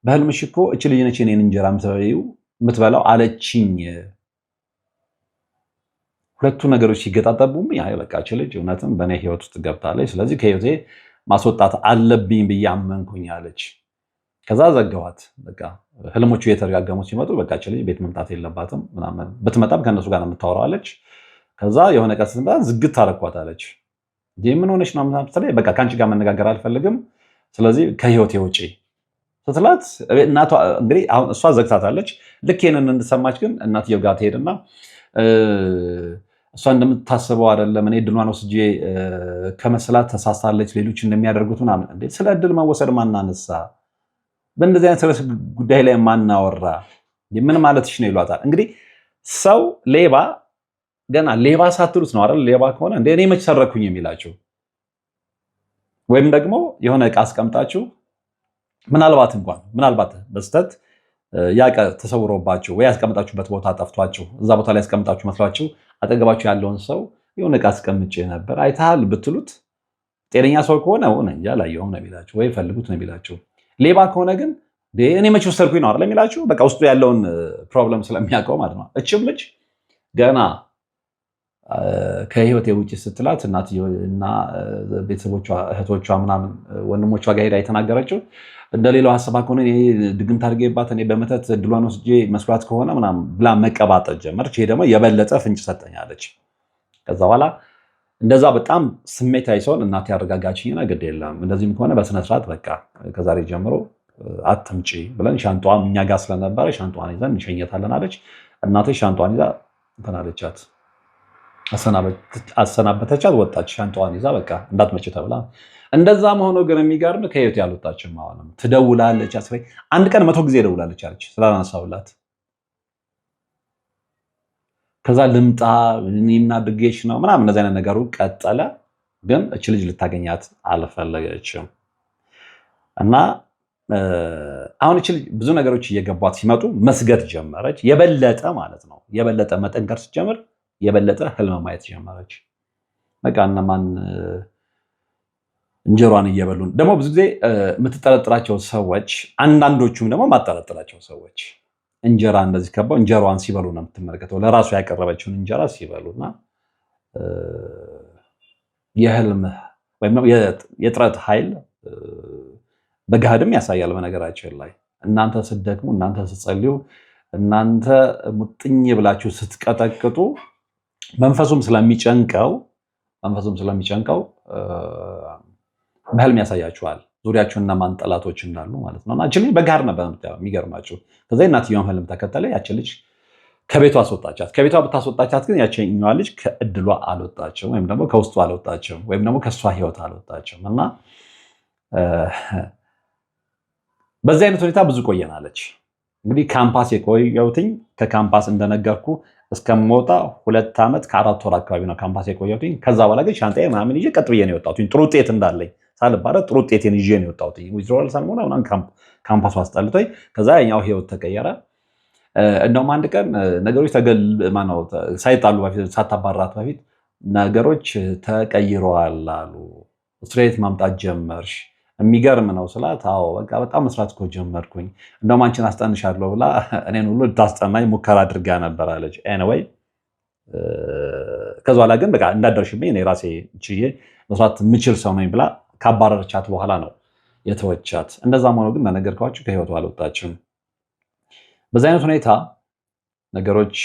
በህልምሽ እኮ እቺ ልጅ ነች የኔን እንጀራ የምትበላው አለችኝ። ሁለቱ ነገሮች ሲገጣጠቡም አይ በቃ እቺ ልጅ እውነትም በእኔ ህይወት ውስጥ ገብታለች፣ ስለዚህ ከህይወቴ ማስወጣት አለብኝ ብዬ አመንኩኝ አለች። ከዛ ዘጋዋት። በቃ ህልሞቹ እየተረጋገሙ ሲመጡ በቃ እቺ ልጅ ቤት መምጣት የለባትም ምናምን፣ ብትመጣም ከነሱ ጋር ነው የምታወራው አለች። ከዛ የሆነ ቀን ስትመጣ ዝግት ታረኳታለች። ምን ሆነሽ ነው ምናምን፣ በቃ ከአንቺ ጋር መነጋገር አልፈልግም፣ ስለዚህ ከህይወቴ ውጪ ስትላት እናቷ እንግዲህ አሁን እሷ ዘግታታለች። ልክ ይሄንን እንደሰማች ግን እናትየው ጋር ትሄድና እሷ እንደምታስበው አይደለም፣ እኔ እድሏን ወስጄ ከመስላት ተሳስታለች፣ ሌሎች እንደሚያደርጉት ምናምን። እንዴ ስለ እድል መወሰድ ማናነሳ፣ በእንደዚህ አይነት ርዕስ ጉዳይ ላይ ማናወራ፣ ምን ማለትሽ ነው ይሏታል። እንግዲህ ሰው ሌባ ገና ሌባ ሳትሉት ነው አይደል? ሌባ ከሆነ እንደ እኔ መች ሰረኩኝ የሚላችሁ፣ ወይም ደግሞ የሆነ ዕቃ አስቀምጣችሁ ምናልባት በስተት ያቀ ተሰውሮባችሁ ወይ ያስቀምጣችሁበት ቦታ ጠፍቷችሁ እዛ ቦታ ላይ ያስቀምጣችሁ መስሏችሁ አጠገባችሁ ያለውን ሰው የሆነ ዕቃ አስቀምጬ ነበር አይተሃል ብትሉት ጤነኛ ሰው ከሆነ እንጃ አላየሁም ነው የሚላችሁ፣ ወይ ፈልጉት ነው የሚላችሁ። ሌባ ከሆነ ግን እኔ መች ወሰድኩኝ ነው አይደል የሚላችሁ። በቃ ውስጡ ያለውን ፕሮብለም ስለሚያውቀው ማለት ነው። እችም ልጅ ገና ከህይወት የውጭ ስትላት እናትና ቤተሰቦቿ እህቶቿ ምናምን ወንድሞቿ ጋር ሄዳ የተናገረችው እንደሌላው ሀሳባ ከሆነ ድግምት አድርጌባት እኔ በመተት ድሏን ወስጄ መስሏት ከሆነ ምናምን ብላ መቀባጠር ጀመረች። ይሄ ደግሞ የበለጠ ፍንጭ ሰጠኛለች። ከዛ በኋላ እንደዛ በጣም ስሜታዊ ሲሆን እናቴ ያረጋጋችኝና ግድ የለም እንደዚህም ከሆነ በስነስርዓት በቃ ከዛሬ ጀምሮ አትምጪ ብለን ሻንጧን እኛ ጋር ስለነበረ ሻንጧን ይዘን እንሸኘታለን አለች። እናቴ ሻንጧን ይዛ እንትን አለቻት፣ አሰናበተቻት፣ ወጣች። ሻንጧን ይዛ በቃ እንዳትመጪ ተብላ። እንደዛ መሆኑ ግን የሚገርም ከህይወት ያልወጣችም አሁንም ትደውላለች። አንድ ቀን 100 ጊዜ ደውላለች አለች ስላላነሳሁላት። ከዛ ልምጣ እኔና ድጌሽ ነው ምናምን እንደዚህ አይነት ነገሩ ቀጠለ። ግን እች ልጅ ልታገኛት አልፈለገችም እና አሁን እች ልጅ ብዙ ነገሮች እየገቧት ሲመጡ መስገት ጀመረች። የበለጠ ማለት ነው የበለጠ መጠንከር ስትጀምር የበለጠ ህልም ማየት ጀመረች። በቃ እነማን እንጀሯን እየበሉ ደግሞ ብዙ ጊዜ የምትጠረጥራቸው ሰዎች፣ አንዳንዶቹም ደግሞ ማጠረጥራቸው ሰዎች እንጀራ እንደዚህ ከበው እንጀሯን ሲበሉ ነው የምትመለከተው። ለራሱ ያቀረበችውን እንጀራ ሲበሉና የህልም ወይም የጥረት ኃይል በገሃድም ያሳያል። በነገራችን ላይ እናንተ ስትደክሙ፣ እናንተ ስትጸልዩ፣ እናንተ ሙጥኝ ብላችሁ ስትቀጠቅጡ መንፈሱም ስለሚጨንቀው በህልም ያሳያችኋል ዙሪያችሁን እነማን ጠላቶች እንዳሉ ማለት ነው። እና እቺ ልጅ በጋር ነበር የሚገርማችሁ። ከዛ እናትየውን ህልም ተከተለ። ያቺ ልጅ ከቤቷ አስወጣቻት። ከቤቷ ብታስወጣቻት ግን ያቺኛዋ ልጅ ከእድሏ አልወጣችም፣ ወይም ደግሞ ከውስጡ አልወጣችም፣ ወይም ደግሞ ከእሷ ህይወት አልወጣችም። እና በዚህ አይነት ሁኔታ ብዙ ቆየናለች። እንግዲህ ካምፓስ የቆየሁትኝ ከካምፓስ እንደነገርኩ እስከምወጣ 2 ዓመት ከ4 ወር አካባቢ ነው ካምፓስ የቆየሁትኝ። ከዛ በኋላ ግን ሻንጣዬ ምናምን ይዤ ቀጥ ብዬ ነው የወጣሁትኝ። ጥሩ ውጤት እንዳለኝ ሳልባረር ጥሩ ውጤቴን ይዤ ነው የወጣሁትኝ። ዊዝድሮዋል ሳልሞላ ምናምን ካምፓሱ አስጠልቶኝ ከዛ ያኛው ህይወት ተቀየረ። እንደውም አንድ ቀን ነገሮች ሳይጣሉ በፊት ሳታባራት በፊት ነገሮች ተቀይረዋል አሉ። ስትሬት ማምጣት ጀመርሽ፣ የሚገርም ነው ስላት፣ አዎ በቃ በጣም መስራት እኮ ጀመርኩኝ፣ እንደውም አንቺን አስጠንሻለሁ ብላ እኔን ሁሉ ልታስጠናኝ ሙከራ አድርጋ ነበር አለች። ኤኒዌይ ከዛ በኋላ ግን በቃ እንዳደርሽብኝ እኔ ራሴ ችዬ መስራት የምችል ሰው ነኝ ብላ ካባረረቻት በኋላ ነው የተወቻት። እንደዛም ሆኖ ግን በነገርኳችሁ ከህይወቱ አልወጣችም። በዚህ አይነት ሁኔታ ነገሮች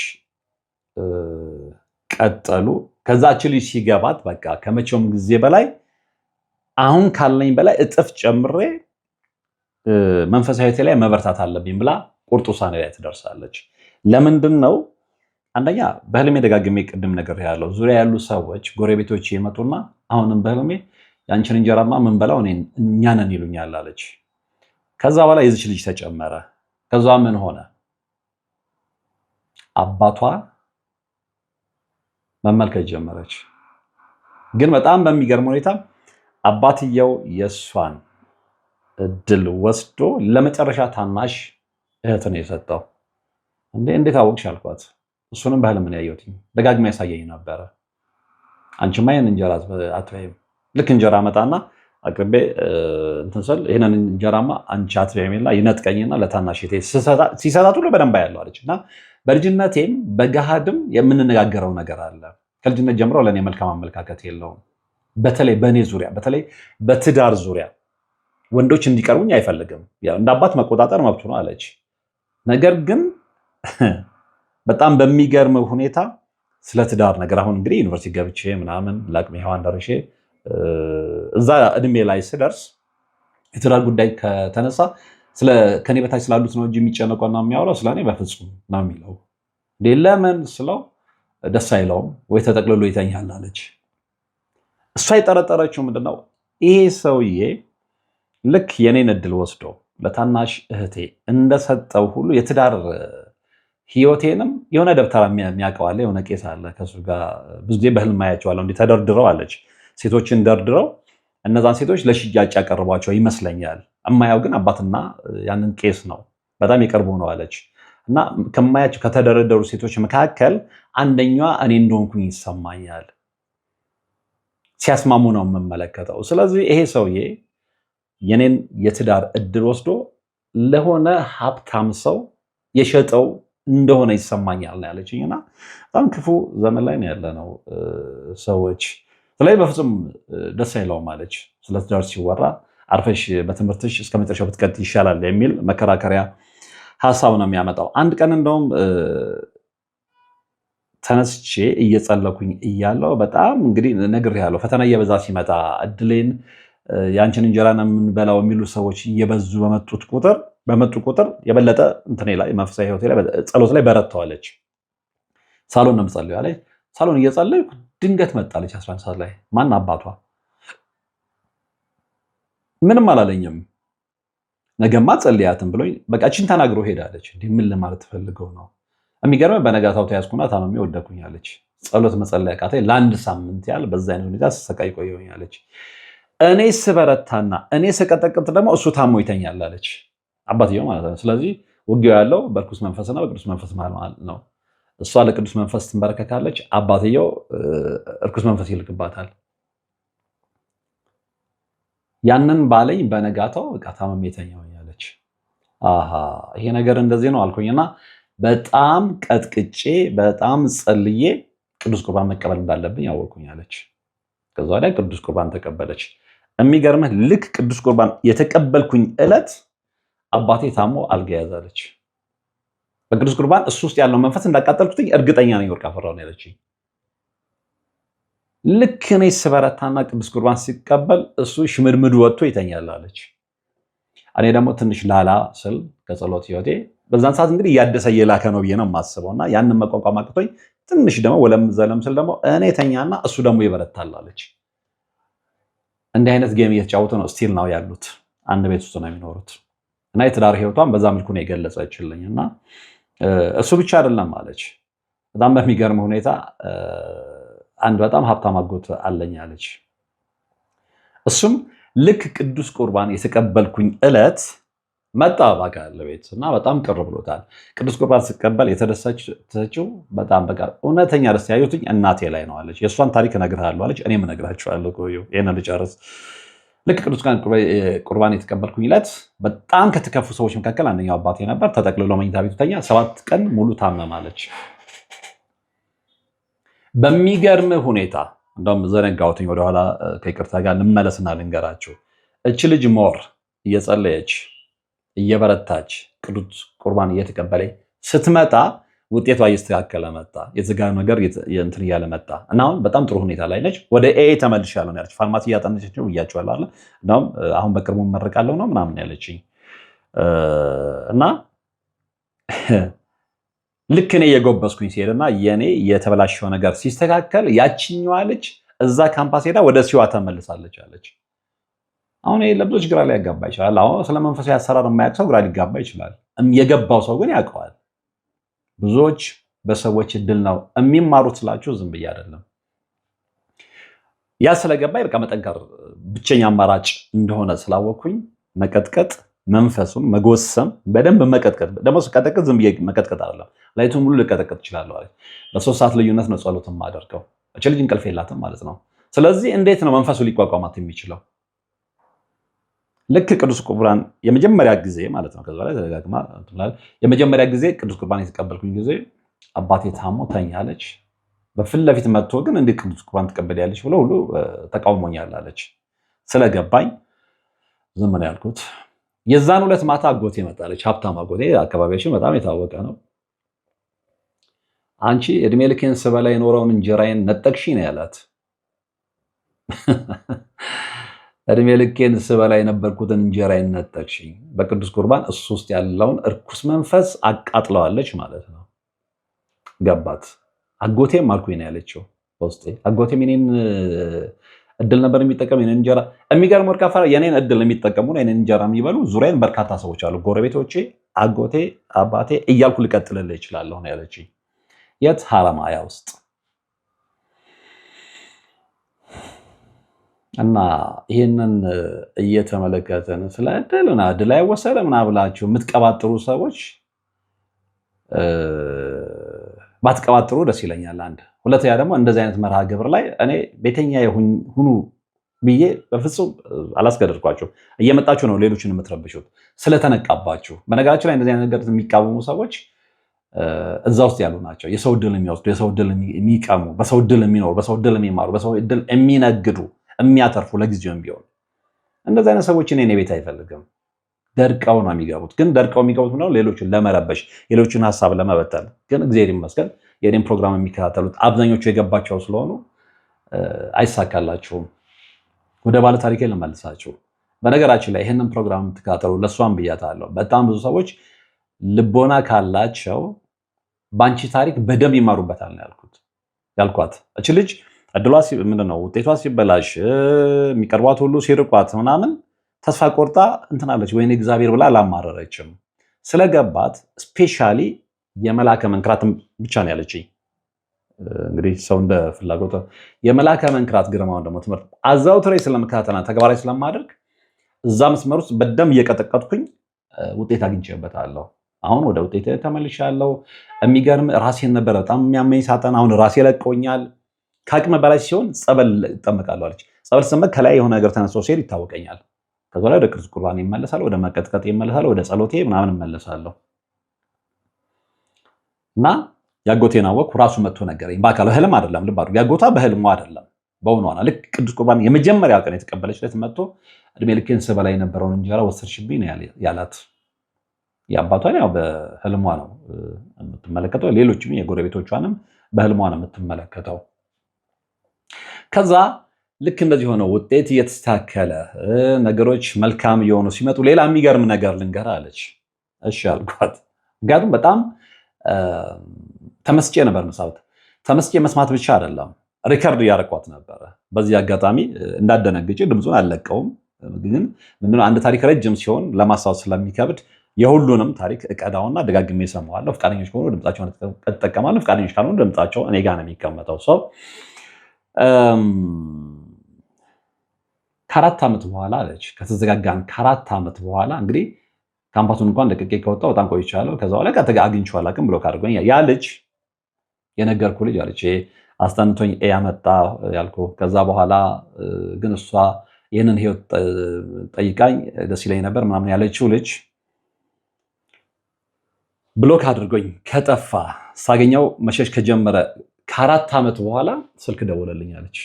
ቀጠሉ። ከዛች ልጅ ሲገባት በቃ ከመቼውም ጊዜ በላይ አሁን ካለኝ በላይ እጥፍ ጨምሬ መንፈሳዊ ህይወቴ ላይ መበርታት አለብኝ ብላ ቁርጥ ውሳኔ ላይ ትደርሳለች። ለምንድን ነው? አንደኛ በህልሜ ደጋግሜ ቅድም ነገር ያለው ዙሪያ ያሉ ሰዎች ጎረቤቶች ይመጡና አሁንም በህልሜ ያንቺን እንጀራማ ምን በላው እኛ ነን ይሉኛል አለች። ከዛ በኋላ የዚች ልጅ ተጨመረ። ከዛ ምን ሆነ? አባቷ መመልከት ጀመረች። ግን በጣም በሚገርም ሁኔታ አባትየው የእሷን እድል ወስዶ ለመጨረሻ ታናሽ እህት ነው የሰጠው። እንዴት አወቅሽ አልኳት። እሱንም በህልም ነው ያየሁት፣ ደጋግማ ያሳየኝ ነበረ። አንቺማ ይህን እንጀራ አትበይም። ልክ እንጀራ መጣና አቅርቤ እንትን ስል ይህንን እንጀራማ አንቺ አትበይም ይልና ይነጥቀኝና ለታናሽ እህቴ ሲሰጣት ሁሉ በደንብ ያለው አለች። እና በልጅነቴም በገሃድም የምንነጋገረው ነገር አለ። ከልጅነት ጀምሮ ለእኔ መልካም አመለካከት የለውም። በተለይ በእኔ ዙሪያ፣ በተለይ በትዳር ዙሪያ ወንዶች እንዲቀርቡኝ አይፈልግም። እንደ አባት መቆጣጠር መብቱ ነው አለች። ነገር ግን በጣም በሚገርም ሁኔታ ስለ ትዳር ነገር አሁን እንግዲህ ዩኒቨርሲቲ ገብቼ ምናምን ለአቅመ ሔዋን ደርሼ እዛ እድሜ ላይ ስደርስ የትዳር ጉዳይ ከተነሳ ከኔ በታች ስላሉት ነው እንጂ የሚጨነቀውና የሚያወራው ስለኔ በፍጹም ነው የሚለው። ለምን ስለው ደስ አይለውም ወይ ተጠቅልሎ ይተኛል አለች። እሷ የጠረጠረችው ምንድነው ይሄ ሰውዬ ልክ የኔን እድል ወስዶ ለታናሽ እህቴ እንደሰጠው ሁሉ የትዳር ህይወቴንም የሆነ ደብተራ የሚያውቀዋለ የሆነ ቄስ አለ ከሱ ጋር ብዙ ጊዜ በህልም ማያቸዋለሁ። እንዲህ ተደርድረው አለች ሴቶችን ደርድረው እነዛን ሴቶች ለሽያጭ ያቀርቧቸው ይመስለኛል። እማያው ግን አባትና ያንን ቄስ ነው፣ በጣም የቀርቡ ነው አለች። እና ከማያቸው ከተደረደሩ ሴቶች መካከል አንደኛዋ እኔ እንደሆንኩኝ ይሰማኛል። ሲያስማሙ ነው የምመለከተው። ስለዚህ ይሄ ሰውዬ የኔን የትዳር እድል ወስዶ ለሆነ ሀብታም ሰው የሸጠው እንደሆነ ይሰማኛል ነው ያለችኝ። እና በጣም ክፉ ዘመን ላይ ነው ያለነው ሰዎች። ስለዚህ በፍጹም ደስ አይለውም አለች። ስለ ትዳር ሲወራ አርፈሽ በትምህርትሽ እስከ መጨረሻው ብትቀጥይ ይሻላል የሚል መከራከሪያ ሀሳብ ነው የሚያመጣው። አንድ ቀን እንደውም ተነስቼ እየጸለኩኝ እያለው በጣም እንግዲህ ነግሬሃለሁ፣ ፈተና እየበዛ ሲመጣ እድሌን የአንችን እንጀራ ነው የምንበላው የሚሉ ሰዎች እየበዙ በመጡ ቁጥር የበለጠ እንትኔ ላይ መንፈሳዊ ህይወቴ ላይ ጸሎት ላይ በረታዋለች። ሳሎን ነው የምጸልየው አለች። ሳሎን እየጸለይኩ ድንገት መጣለች 11 ሰዓት ላይ። ማን አባቷ ምንም አላለኝም። ነገማ ጸልያትን ብሎኝ በቃ እችን ተናግሮ ሄዳለች። እንዲህ ምን ለማለት ፈልገው ነው? የሚገርመው በነጋታው ተያዝኩና ታመሜ ወደኩኛለች። ጸሎት መጸለይ አቃተኝ። ለአንድ ሳምንት ያህል በዛ አይነት ሁኔታ ስሰቃይ ቆየሁኛለች። እኔ ስበረታና እኔ ስቀጠቅጥ ደግሞ እሱ ታሞ ይተኛል አለች። አባትየው ማለት ነው። ስለዚህ ውጊያው ያለው በርኩስ መንፈስና በቅዱስ መንፈስ መሃል ነው። እሷ ለቅዱስ መንፈስ ትንበረከካለች፣ አባትየው እርኩስ መንፈስ ይልክባታል። ያንን ባለኝ በነጋታው በቃ ታመሜ ተኛሁኛለች። አሃ ይሄ ነገር እንደዚህ ነው አልኩኝና በጣም ቀጥቅጬ በጣም ጸልዬ ቅዱስ ቁርባን መቀበል እንዳለብኝ ያወቅኩኛለች። ከዛ ወዲያ ቅዱስ ቁርባን ተቀበለች። የሚገርምህ ልክ ቅዱስ ቁርባን የተቀበልኩኝ ዕለት አባቴ ታሞ አልጋ ያዛለች። በቅዱስ ቁርባን እሱ ውስጥ ያለው መንፈስ እንዳቃጠልኩትኝ እርግጠኛ ነኝ። ወርቅ አፈራው ነው ያለችኝ። ልክ እኔ ስበረታና ቅዱስ ቁርባን ሲቀበል እሱ ሽምድምድ ወጥቶ ይተኛል አለች። እኔ ደግሞ ትንሽ ላላ ስል ከጸሎት ህይወቴ በዛን ሰዓት እንግዲህ እያደሰ እየላከ ነው ብዬ ነው የማስበው። እና ያንን መቋቋም አቅቶኝ ትንሽ ደግሞ ወለም ዘለም ስል ደግሞ እኔ ተኛና እሱ ደግሞ ይበረታል አለች። እንዲህ አይነት ጌም እየተጫወቱ ነው ስቲል ነው ያሉት። አንድ ቤት ውስጥ ነው የሚኖሩት። እና የትዳር ህይወቷን በዛ መልኩ ነው የገለጸችልኝ። እና እሱ ብቻ አይደለም አለች። በጣም በሚገርም ሁኔታ አንድ በጣም ሀብታም አጎት አለኝ አለች። እሱም ልክ ቅዱስ ቁርባን የተቀበልኩኝ ዕለት መጣ በአካል ቤት እና በጣም ቅር ብሎታል። ቅዱስ ቁርባን ስቀበል የተደሰችው በጣም በቃ እውነተኛ ደስ ያዩትኝ እናቴ ላይ ነው አለች። የእሷን ታሪክ እነግርሃለሁ አለች። እኔም እነግራችኋለሁ። ቆዩ ይሄን ልጨርስ። ልክ ቅዱስ ቁርባን የተቀበልኩኝ ዕለት በጣም ከተከፉ ሰዎች መካከል አንደኛው አባቴ ነበር። ተጠቅልሎ መኝታ ቤቱ ተኛ። 7 ቀን ሙሉ ታመማለች። በሚገርም ሁኔታ እንደውም ዘነጋሁትኝ። ወደኋላ ከይቅርታ ጋር ልመለስና ልንገራችሁ። እች ልጅ ሞር እየጸለየች እየበረታች ቅዱስ ቁርባን እየተቀበለች ስትመጣ ውጤቷ እየስተካከለ መጣ። የተዘጋ ነገር እንትን እያለ መጣ እና አሁን በጣም ጥሩ ሁኔታ ላይ ነች። ወደ ኤ ተመልሻለሁ ነው ያለች። ፋርማሲ እያጠነች ነው ብያቸዋለሁ አይደል? እንደውም አሁን በቅርቡ እመረቃለሁ ነው ምናምን ያለችኝ እና ልክ እኔ እየጎበስኩኝ ሲሄድና የኔ የተበላሸው ነገር ሲስተካከል ያችኛዋ ልጅ እዛ ካምፓስ ሄዳ ወደ ሲዋ ተመልሳለች አለች። አሁን ይሄ ለብዙዎች ግራ ሊያጋባ ይችላል። አሁን ስለ መንፈሳዊ አሰራር የማያውቅ ሰው ግራ ሊጋባ ይችላል። የገባው ሰው ግን ያውቀዋል። ብዙዎች በሰዎች እድል ነው የሚማሩት ስላችሁ ዝም ብዬ አይደለም። ያ ስለገባኝ በቃ መጠንከር ብቸኛ አማራጭ እንደሆነ ስላወቅኩኝ መቀጥቀጥ፣ መንፈሱን መጎሰም፣ በደንብ መቀጥቀጥ። ደግሞ ስቀጠቅጥ ዝም ብዬ መቀጥቀጥ አይደለም፣ ላይቱን ሙሉ ልቀጠቅጥ እችላለሁ አለች። በ3 ሰዓት ልዩነት ነው ጸሎት የማደርገው። እቺ ልጅ እንቅልፍ የላትም ማለት ነው። ስለዚህ እንዴት ነው መንፈሱ ሊቋቋማት የሚችለው? ልክ ቅዱስ ቁርባን የመጀመሪያ ጊዜ ማለት ነው፣ ከዛ ላይ ተደጋግማ የመጀመሪያ ጊዜ ቅዱስ ቁርባን የተቀበልኩኝ ጊዜ አባቴ ታሞ ተኛለች። በፊት ለፊት መጥቶ ግን እንዴት ቅዱስ ቁርባን ትቀበያለች ብሎ ሁሉ ተቃውሞኛል አለች። ስለገባኝ ዝም ነው ያልኩት። የዛን ሁለት ማታ አጎቴ መጣለች። ሀብታም አጎቴ፣ አካባቢያችን በጣም የታወቀ ነው። አንቺ እድሜ ልኬን ስበላ የኖረውን እንጀራዬን ነጠቅሽ ነው ያላት። እድሜ ልኬን ስበላ የነበርኩትን እንጀራዬን ነጠቅሽኝ። በቅዱስ ቁርባን እሱ ውስጥ ያለውን እርኩስ መንፈስ አቃጥለዋለች ማለት ነው። ገባት። አጎቴም አልኩኝ ነው ያለችው በውስጤ። አጎቴም የኔን እድል ነበር የሚጠቀም የኔን እንጀራ። የሚገርም ወርቅ አፈራ የኔን እድል የሚጠቀሙ የኔን እንጀራ የሚበሉ ዙሪያን በርካታ ሰዎች አሉ፣ ጎረቤቶቼ፣ አጎቴ፣ አባቴ እያልኩ ልቀጥልልህ እችላለሁ ነው ያለችኝ። የት? ሐረማያ ውስጥ። እና ይህንን እየተመለከትን ስለ እድል አይወሰደ ምና ብላችሁ የምትቀባጥሩ ሰዎች ባትቀባጥሩ ደስ ይለኛል። አንድ ሁለተኛ ደግሞ እንደዚህ አይነት መርሃ ግብር ላይ እኔ ቤተኛ ሁኑ ብዬ በፍጹም አላስገደድኳችሁ። እየመጣችሁ ነው ሌሎችን የምትረብሹት ስለተነቃባችሁ። በነገራችን ላይ እንደዚህ አይነት ነገር የሚቃወሙ ሰዎች እዛ ውስጥ ያሉ ናቸው። የሰው ዕድል የሚወስዱ፣ የሰው ዕድል የሚቀሙ፣ በሰው ዕድል የሚኖሩ፣ በሰው ዕድል የሚማሩ፣ በሰው ዕድል የሚነግዱ፣ የሚያተርፉ ለጊዜውም ቢሆን እንደዚህ አይነት ሰዎች እኔ ቤት አይፈልግም። ደርቀው ነው የሚገቡት። ግን ደርቀው የሚገቡት ነው ሌሎችን ለመረበሽ፣ ሌሎችን ሀሳብ ለመበተን። ግን እግዚአብሔር ይመስገን የኔን ፕሮግራም የሚከታተሉት አብዛኞቹ የገባቸው ስለሆኑ አይሳካላችሁም። ወደ ባለ ታሪኬ ልመልሳችሁ። በነገራችን ላይ ይህንን ፕሮግራም የምትከታተሉ ለእሷም ብያታለሁ። በጣም ብዙ ሰዎች ልቦና ካላቸው በአንቺ ታሪክ በደንብ ይማሩበታል ነው ያልኳት። እች ልጅ እድሏ ምንድነው ውጤቷ ሲበላሽ የሚቀርቧት ሁሉ ሲርቋት ምናምን ተስፋ ቆርጣ እንትናለች። ወይኔ እግዚአብሔር ብላ አላማረረችም። ስለገባት ስፔሻሊ የመላከ መንክራት ብቻ ነው ያለችኝ። እንግዲህ ሰው እንደ ፍላጎት የመላከ መንክራት ግርማውን ደግሞ ትምህርት አዛውትሬ ስለምከታተልና ተግባራዊ ስለማደርግ እዛ መስመር ውስጥ በደንብ እየቀጠቀጥኩኝ ውጤት አግኝቼበታለሁ። አሁን ወደ ውጤት ተመልሻለሁ። የሚገርም ራሴን ነበረ በጣም የሚያመኝ ሳጠና፣ አሁን ራሴ ለቆኛል። ከአቅም በላይ ሲሆን ጸበል እጠመቃለሁ አለች። ጸበል ስጠመቅ ከላይ የሆነ ነገር ተነስቶ ሲሄድ ይታወቀኛል። ከዛ ላይ ወደ ቅዱስ ቁርባን ይመለሳል፣ ወደ መቀጥቀጥ ይመለሳል፣ ወደ ጸሎቴ ምናምን እመለሳለሁ። እና ያጎቴን አወቅኩ። ራሱ መጥቶ ነገረኝ በአካል ህልም አይደለም። ልብ አድርጉ፣ ያጎቷ በህልሟ አይደለም በእውኗ ነው። ልክ ቅዱስ ቁርባን የመጀመሪያ ቀን የተቀበለች ዕለት መጥቶ እድሜ ልኬን ስበላ የነበረውን እንጀራ ወሰድሽብኝ ነው ያላት። የአባቷን ያው በህልሟ ነው የምትመለከተው፣ ሌሎችም የጎረቤቶቿንም በህልሟ ነው የምትመለከተው። ከዛ ልክ እንደዚህ ሆነው ውጤት እየተስተካከለ ነገሮች መልካም እየሆኑ ሲመጡ ሌላ የሚገርም ነገር ልንገር አለች። እሺ አልኳት። ምክንያቱም በጣም ተመስጬ ነበር መሳውት። ተመስጬ መስማት ብቻ አይደለም ሪከርድ እያረኳት ነበረ። በዚህ አጋጣሚ እንዳደነግጭ ድምፁን አልለቀውም። ግን ምንድነው አንድ ታሪክ ረጅም ሲሆን ለማስታወስ ስለሚከብድ የሁሉንም ታሪክ እቀዳውና ደጋግሜ እሰማዋለሁ። ፈቃደኞች ከሆኑ ድምፃቸውን እጠቀማለሁ፣ ፈቃደኞች ካልሆኑ ድምፃቸው እኔ ጋር ነው የሚቀመጠው። ሰው ከ4 ዓመት በኋላ አለች ከተዘጋጋን ከ4 ዓመት በኋላ እንግዲህ ካምፓሱን እንኳን ለቅቄ ከወጣሁ በጣም ቆይቻለሁ። ከዛ በኋላ አግኝቼው አላውቅም ብሎ ካድርጎኛል። ያ ልጅ የነገርኩ ልጅ አለች አስጠንቶኝ ያመጣ ያልኩ። ከዛ በኋላ ግን እሷ ይህንን ህይወት ጠይቃኝ ደስ ይለኝ ነበር ምናምን ያለችው ልጅ ብሎክ አድርጎኝ ከጠፋ ሳገኘው መሸሽ ከጀመረ ከ4 ዓመት በኋላ ስልክ ደወለልኝ አለች።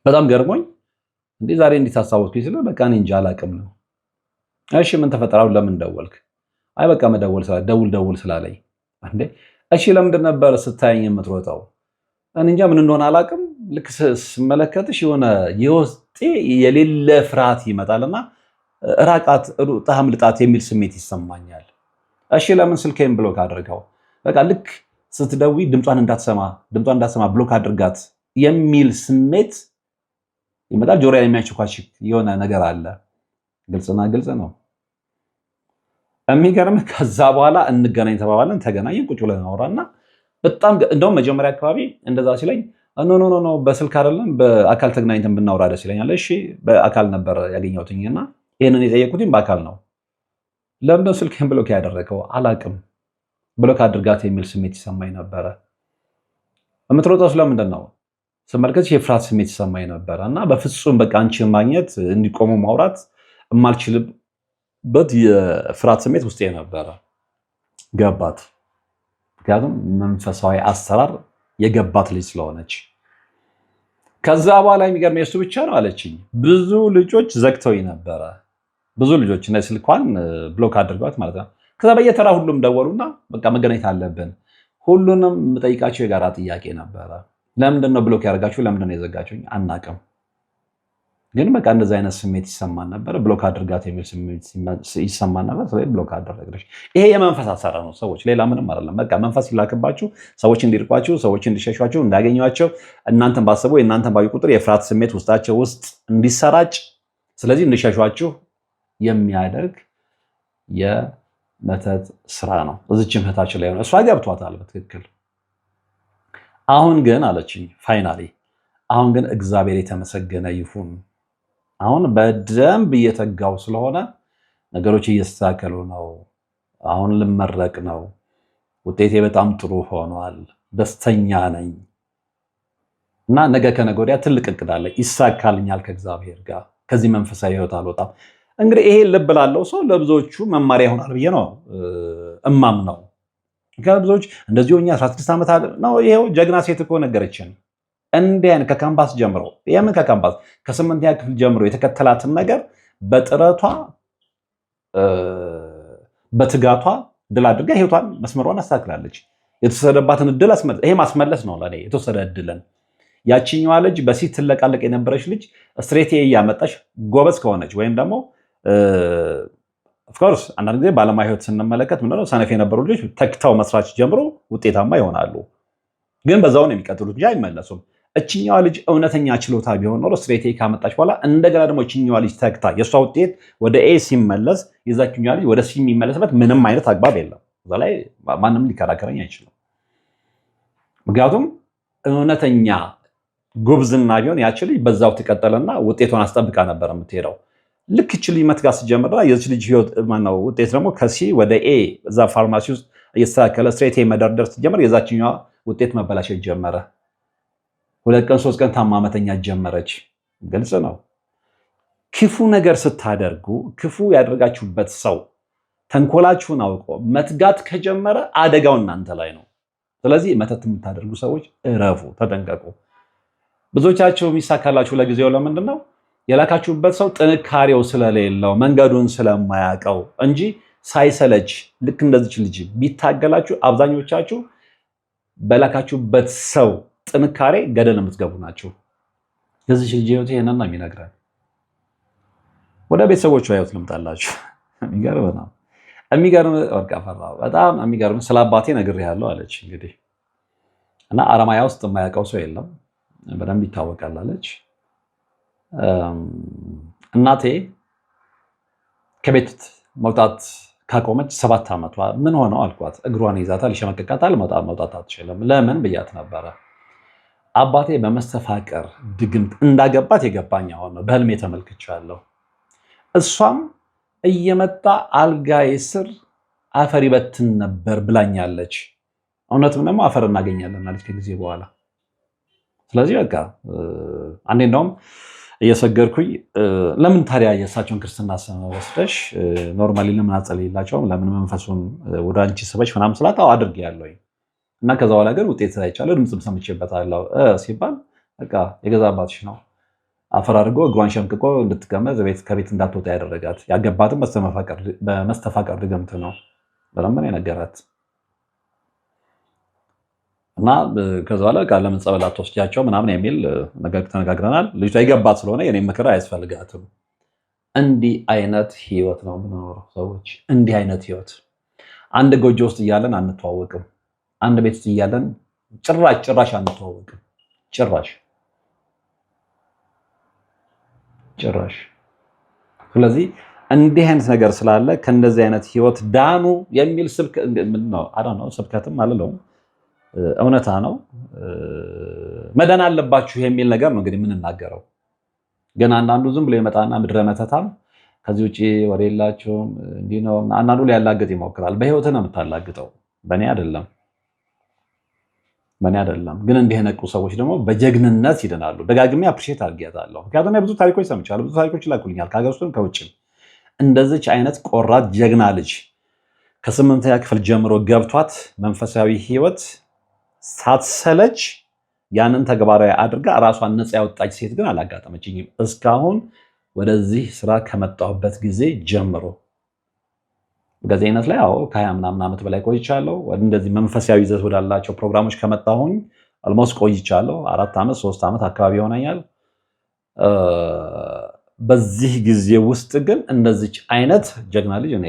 በጣም ገርሞኝ እንዴ ዛሬ እንዴት አሳወቅኩኝ ስለ በቃ እኔ እንጃ አላውቅም ነው። እሺ ምን ተፈጠራው? ለምን ደወልክ? አይ በቃ ደውል ስላለኝ። እንዴ እሺ ለምንድን ነበር ስታየኝ የምትሮጠው? እኔ እንጃ ምን እንደሆነ አላውቅም። ልክ ስመለከትሽ የሆነ የውስጤ የሌለ ፍርሃት ይመጣልና ራቃት ጣህም ልጣት የሚል ስሜት ይሰማኛል። እሺ ለምን ስልኬን ብሎክ አድርገው? በቃ ልክ ስትደዊ ድምጿን እንዳትሰማ ብሎክ አድርጋት የሚል ስሜት ይመጣል። ጆሮዬ የሚያችኳች የሆነ ነገር አለ። ግልጽ ነው። የሚገርም ከዛ በኋላ እንገናኝ ተባባለን። ተገናኘን፣ ቁጭ ብለን አወራና በጣም እንደውም መጀመሪያ አካባቢ እንደዛ ሲለኝ ኖ ኖ በስልክ አይደለም በአካል ተገናኝተን ብናወራ ደስ ይለኛል። እሺ በአካል ነበር ያገኘሁትኝና ይሄንን የጠየቁትኝ በአካል ነው። ለምን ስልክህን ብሎክ ያደረገው? አላቅም። ብሎክ አድርጋት የሚል ስሜት ይሰማኝ ነበረ። የምትሮጠው ስለምንድን ነው ስመልከት የፍርሃት ስሜት ይሰማኝ ነበረ እና በፍጹም በቃ አንቺን ማግኘት እንዲቆሙ ማውራት የማልችልበት የፍርሃት ስሜት ውስጤ ነበረ። ገባት። ምክንያቱም መንፈሳዊ አሰራር የገባት ልጅ ስለሆነች። ከዛ በኋላ የሚገርም የሱ ብቻ ነው አለችኝ። ብዙ ልጆች ዘግተውኝ ነበረ። ብዙ ልጆች እና ስልኳን ብሎክ አድርጓት ማለት ነው። ከዛ በየተራ ሁሉም ደወሉና በቃ መገናኘት አለብን። ሁሉንም የምጠይቃቸው የጋራ ጥያቄ ነበረ። ለምንድን ነው ብሎክ ያደርጋችሁ? ለምንድን ነው የዘጋችሁኝ? አናቅም። ግን በቃ እንደዚህ አይነት ስሜት ይሰማን ነበር። ብሎክ አድርጋት የሚል ስሜት ይሰማን ነበር። ስለዚህ ብሎክ አደረግሽ። ይሄ የመንፈስ አሰራር ነው ሰዎች፣ ሌላ ምንም አይደለም። በቃ መንፈስ ይላክባችሁ፣ ሰዎች እንዲርቋችሁ፣ ሰዎች እንዲሸሿችሁ፣ እንዳያገኟቸው፣ እናንተን ባሰቡ የእናንተን ባዩ ቁጥር የፍርሃት ስሜት ውስጣቸው ውስጥ እንዲሰራጭ፣ ስለዚህ እንዲሸሿችሁ የሚያደርግ የመተት ስራ ነው። እዚችም እህታችን ላይ ሆነ እሷ ገብቷታል በትክክል። አሁን ግን አለችኝ ፋይናሊ፣ አሁን ግን እግዚአብሔር የተመሰገነ ይሁን። አሁን በደንብ እየተጋው ስለሆነ ነገሮች እየተስተካከሉ ነው። አሁን ልመረቅ ነው። ውጤቴ በጣም ጥሩ ሆኗል። ደስተኛ ነኝ እና ነገ ከነገ ወዲያ ትልቅ እቅድ አለ። ይሳካልኛል ከእግዚአብሔር ጋር። ከዚህ መንፈሳዊ ህይወት አልወጣም። እንግዲህ ይሄ ልብ ላለው ሰው ለብዙዎቹ መማሪያ ይሆናል ብዬ ነው እማም ነው። ብዙዎች እንደዚህ ሆኜ 16 ዓመት ነው። ይሄው ጀግና ሴት እኮ ነገረችን። እንዲህ አይነት ከካምፓስ ጀምሮ የምን ከካምፓስ ከ8ኛ ክፍል ጀምሮ የተከተላትን ነገር በጥረቷ በትጋቷ ድል አድርጋ ህይወቷን መስመሯን አስተካክላለች። የተወሰደባትን እድል ይሄ ማስመለስ ነው ለኔ የተወሰደ እድልን። ያቺኛዋ ልጅ በሲት ትለቃለቅ የነበረች ልጅ ስትሬት እያመጣች ጎበዝ ከሆነች ወይም ደግሞ ኦፍኮርስ አንዳንድ ጊዜ ባለሙያ ህይወት ስንመለከት ምንድነው ሰነፍ የነበሩ ልጆች ተክተው መስራት ጀምሮ ውጤታማ ይሆናሉ። ግን በዛው ነው የሚቀጥሉት እንጂ አይመለሱም። እችኛዋ ልጅ እውነተኛ ችሎታ ቢሆን ኖሮ ስትሬት ካመጣች በኋላ እንደገና ደግሞ እችኛዋ ልጅ ተክታ የእሷ ውጤት ወደ ኤ ሲመለስ የዛችኛዋ ልጅ ወደ ሲ የሚመለስበት ምንም አይነት አግባብ የለም። እዛ ላይ ማንም ሊከራከረኝ አይችልም። ምክንያቱም እውነተኛ ጉብዝና ቢሆን ያች ልጅ በዛው ትቀጠልና ውጤቷን አስጠብቃ ነበር የምትሄደው። ልክ እች ልጅ መትጋት ስትጀምር የዚች ልጅ ውጤት ደግሞ ከሲ ወደ ኤ እዛ ፋርማሲ ውስጥ እየተስተካከለ ስትሬት መደርደር ስትጀምር የዛችኛዋ ውጤት መበላሸት ጀመረ። 2 ቀን 3 ቀን ታማ መተኛት ጀመረች። ግልጽ ነው። ክፉ ነገር ስታደርጉ ክፉ ያደርጋችሁበት ሰው ተንኮላችሁን አውቆ መትጋት ከጀመረ አደጋው እናንተ ላይ ነው። ስለዚህ መተት የምታደርጉ ሰዎች እረፉ፣ ተጠንቀቁ። ብዙዎቻችሁ የሚሳካላችሁ ለጊዜው ለምንድን ነው? የላካችሁበት ሰው ጥንካሬው ስለሌለው መንገዱን ስለማያውቀው እንጂ ሳይሰለች ልክ እንደዚች ልጅ ቢታገላችሁ አብዛኞቻችሁ በላካችሁበት ሰው ጥንካሬ ገደል የምትገቡ ናቸው። የዚች ልጅ ህይወት ይሄንን ነው የሚነግረን። ወደ ቤተሰቦቿ ህይወት ልምጣላችሁ። የሚገርም ነው። የሚገርም ወርቅ አፈራው በጣም የሚገርም ስለ አባቴ ነግሬሃለሁ አለች። እንግዲህ እና አረማያ ውስጥ የማያውቀው ሰው የለም፣ በደንብ ይታወቃል አለች። እናቴ ከቤት መውጣት ካቆመች 7 ዓመቷ። ምን ሆነው አልኳት። እግሯን ይዛታል፣ ይሸመቅቃታል፣ መውጣት አትችልም። ለምን ብያት ነበረ። አባቴ በመስተፋቀር ድግምት እንዳገባት የገባኝ አሁን ነው። በህልሜ ተመልክቻለሁ። እሷም እየመጣ አልጋዬ ስር አፈር ይበትን ነበር ብላኛለች። እውነትም ደግሞ አፈር እናገኛለን አለች ከጊዜ በኋላ። ስለዚህ በቃ አንዴ እንደውም እየሰገድኩኝ ለምን ታዲያ የእሳቸውን ክርስትና ስም ወስደሽ ኖርማሊ ለምን አጸልይላቸውም? ለምን መንፈሱን ወደ አንቺ ስበሽ ምናምን ስላት አድርጌያለሁኝ እና ከዛ በኋላ ግን ውጤት አይቻለሁ፣ ድምፅም ሰምቼበታለሁ ሲባል በቃ የገዛ አባትሽ ነው አፈር አድርጎ እግሯን ሸምቅቆ እንድትቀመጥ ከቤት እንዳትወጣ ያደረጋት። ያገባትም በመስተፋቀር ድግምት ነው በለምን የነገራት እና ከዛ በኋላ ለምን ጸበል አትወስጃቸው ምናምን የሚል ነገር ተነጋግረናል። ልጅቷ የገባት ስለሆነ የኔ ምክር አያስፈልጋትም። እንዲህ አይነት ህይወት ነው የምንኖረው ሰዎች። እንዲህ አይነት ህይወት አንድ ጎጆ ውስጥ እያለን አንተዋወቅም። አንድ ቤት ውስጥ እያለን ጭራሽ አንተዋወቅም። ጭራሽ። ስለዚህ እንዲህ አይነት ነገር ስላለ ከእንደዚህ አይነት ህይወት ዳኑ የሚል ስብከትም አልለውም እውነታ ነው። መዳን አለባችሁ የሚል ነገር ነው እንግዲህ የምንናገረው። ግን አንዳንዱ ዝም ብሎ ይመጣና ምድረ መተታም ከዚህ ውጪ ወሬ የላቸውም እንዲህ ነው። አንዳንዱ ሊያላግጥ ይሞክራል። በህይወት ነው የምታላግጠው፣ በእኔ አይደለም። ግን እንዲህ የነቁ ሰዎች ደግሞ በጀግንነት ይድናሉ። ደጋግሜ አፕሪሼት አድርጌያታለሁ። ምክንያቱም ብዙ ታሪኮች ሰምቻለሁ፣ ብዙ ታሪኮች ይላኩልኛል ከሀገር ውስጥም ከውጭም። እንደዚች አይነት ቆራጥ ጀግና ልጅ ከ8ኛ ክፍል ጀምሮ ገብቷት መንፈሳዊ ህይወት ሳትሰለች ያንን ተግባራዊ አድርጋ ራሷን ነፃ ያወጣች ሴት ግን አላጋጠመችኝም እስካሁን ወደዚህ ስራ ከመጣሁበት ጊዜ ጀምሮ። ጋዜጠኝነት ላይ ከ20 ምናምን ዓመት በላይ ቆይቻለሁ። እንደዚህ መንፈሳዊ ይዘት ወዳላቸው ፕሮግራሞች ከመጣሁኝ ኦልሞስት ቆይቻለሁ። 4 ዓመት 3 ዓመት አካባቢ ይሆነኛል። በዚህ ጊዜ ውስጥ ግን እንደዚች አይነት ጀግና ልጅ እኔ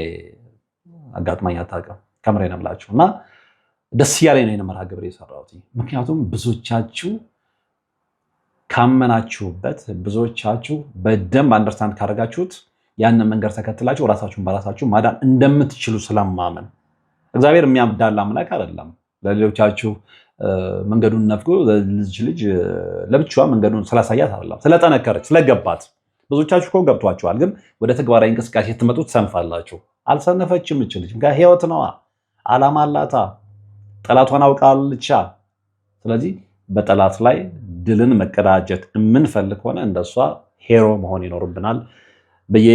አጋጥማኝ አታውቅም። ከምሬን ነው የምላችሁ እና ደስ ያለኝ ነው መርሃ ግብር የሰራሁት። ምክንያቱም ብዙዎቻችሁ ካመናችሁበት፣ ብዙዎቻችሁ በደንብ አንደርስታንድ ካደረጋችሁት ያንን መንገድ ተከትላችሁ ራሳችሁን በራሳችሁ ማዳን እንደምትችሉ ስለማመን። እግዚአብሔር የሚያዳላ አምላክ አይደለም። ለሌሎቻችሁ መንገዱን ነፍጎ ልጅ ለብቻዋ መንገዱን ስላሳያት አይደለም፣ ስለጠነከረች ስለገባት። ብዙዎቻችሁ እኮ ገብቷችኋል፣ ግን ወደ ተግባራዊ እንቅስቃሴ የትመጡት ሰንፋላችሁ። አልሰነፈችም እች ልጅ። ህይወት ነዋ፣ አላማ አላታ፣ ጠላቷን አውቃልቻ። ስለዚህ በጠላት ላይ ድልን መቀዳጀት የምንፈልግ ሆነ እንደሷ ሄሮ መሆን ይኖርብናል ብዬ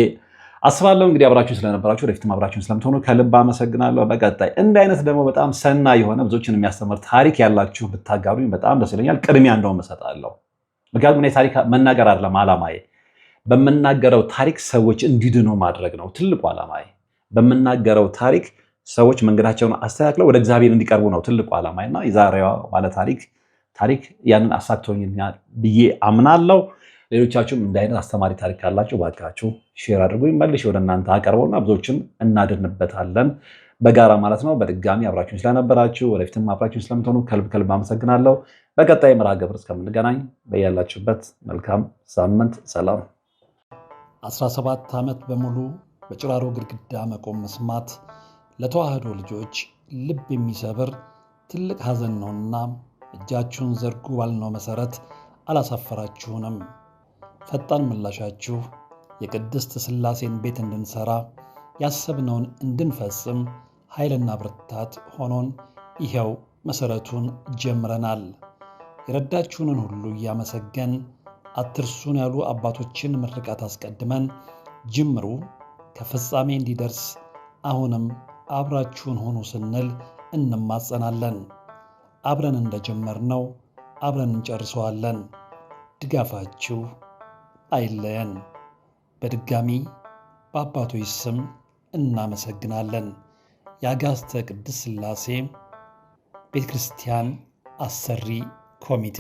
አስባለሁ። እንግዲህ አብራችሁን ስለነበራችሁ ወደፊትም አብራችሁን ስለምትሆኑ ከልብ አመሰግናለሁ። በቀጣይ እንደ አይነት ደግሞ በጣም ሰና የሆነ ብዙዎችን የሚያስተምር ታሪክ ያላችሁ ብታጋሩኝ በጣም ደስ ይለኛል። ቅድሚያ እንደውም እሰጣለሁ። ምክንያቱም እኔ ታሪክ መናገር አይደለም ዓላማዬ። በምናገረው ታሪክ ሰዎች እንዲድኑ ማድረግ ነው ትልቁ ዓላማዬ። በምናገረው ታሪክ ሰዎች መንገዳቸውን አስተካክለው ወደ እግዚአብሔር እንዲቀርቡ ነው ትልቁ ዓላማዬ እና የዛሬዋ ባለ ታሪክ ያንን አሳክቶኛል ብዬ አምናለሁ። ሌሎቻችሁም እንደ አይነት አስተማሪ ታሪክ ካላችሁ ባካችሁ ሼር አድርጉኝ፣ መልሼ ወደ እናንተ አቀርበውና ብዙዎችን እናድንበታለን በጋራ ማለት ነው። በድጋሚ አብራችሁን ስለነበራችሁ ወደፊትም አብራችሁን ስለምትሆኑ ከልብ አመሰግናለሁ። በቀጣይ መርሃ ግብር እስከምንገናኝ በያላችሁበት መልካም ሳምንት፣ ሰላም። 17 ዓመት በሙሉ በጭራሮ ግድግዳ መቆም መስማት ለተዋህዶ ልጆች ልብ የሚሰብር ትልቅ ሐዘን ነውና እጃችሁን ዘርጉ ባልነው መሰረት አላሳፈራችሁንም። ፈጣን ምላሻችሁ የቅድስት ሥላሴን ቤት እንድንሰራ ያሰብነውን እንድንፈጽም ኃይልና ብርታት ሆኖን ይኸው መሰረቱን ጀምረናል። የረዳችሁንን ሁሉ እያመሰገን አትርሱን ያሉ አባቶችን ምርቃት አስቀድመን ጅምሩ ከፍጻሜ እንዲደርስ አሁንም አብራችሁን ሆኑ ስንል እንማጸናለን። አብረን እንደጀመርነው አብረን እንጨርሰዋለን። ድጋፋችሁ አይለየን። በድጋሚ በአባቶች ስም እናመሰግናለን። የአጋዕዝተ ቅድስት ሥላሴ ቤተ ክርስቲያን አሰሪ ኮሚቴ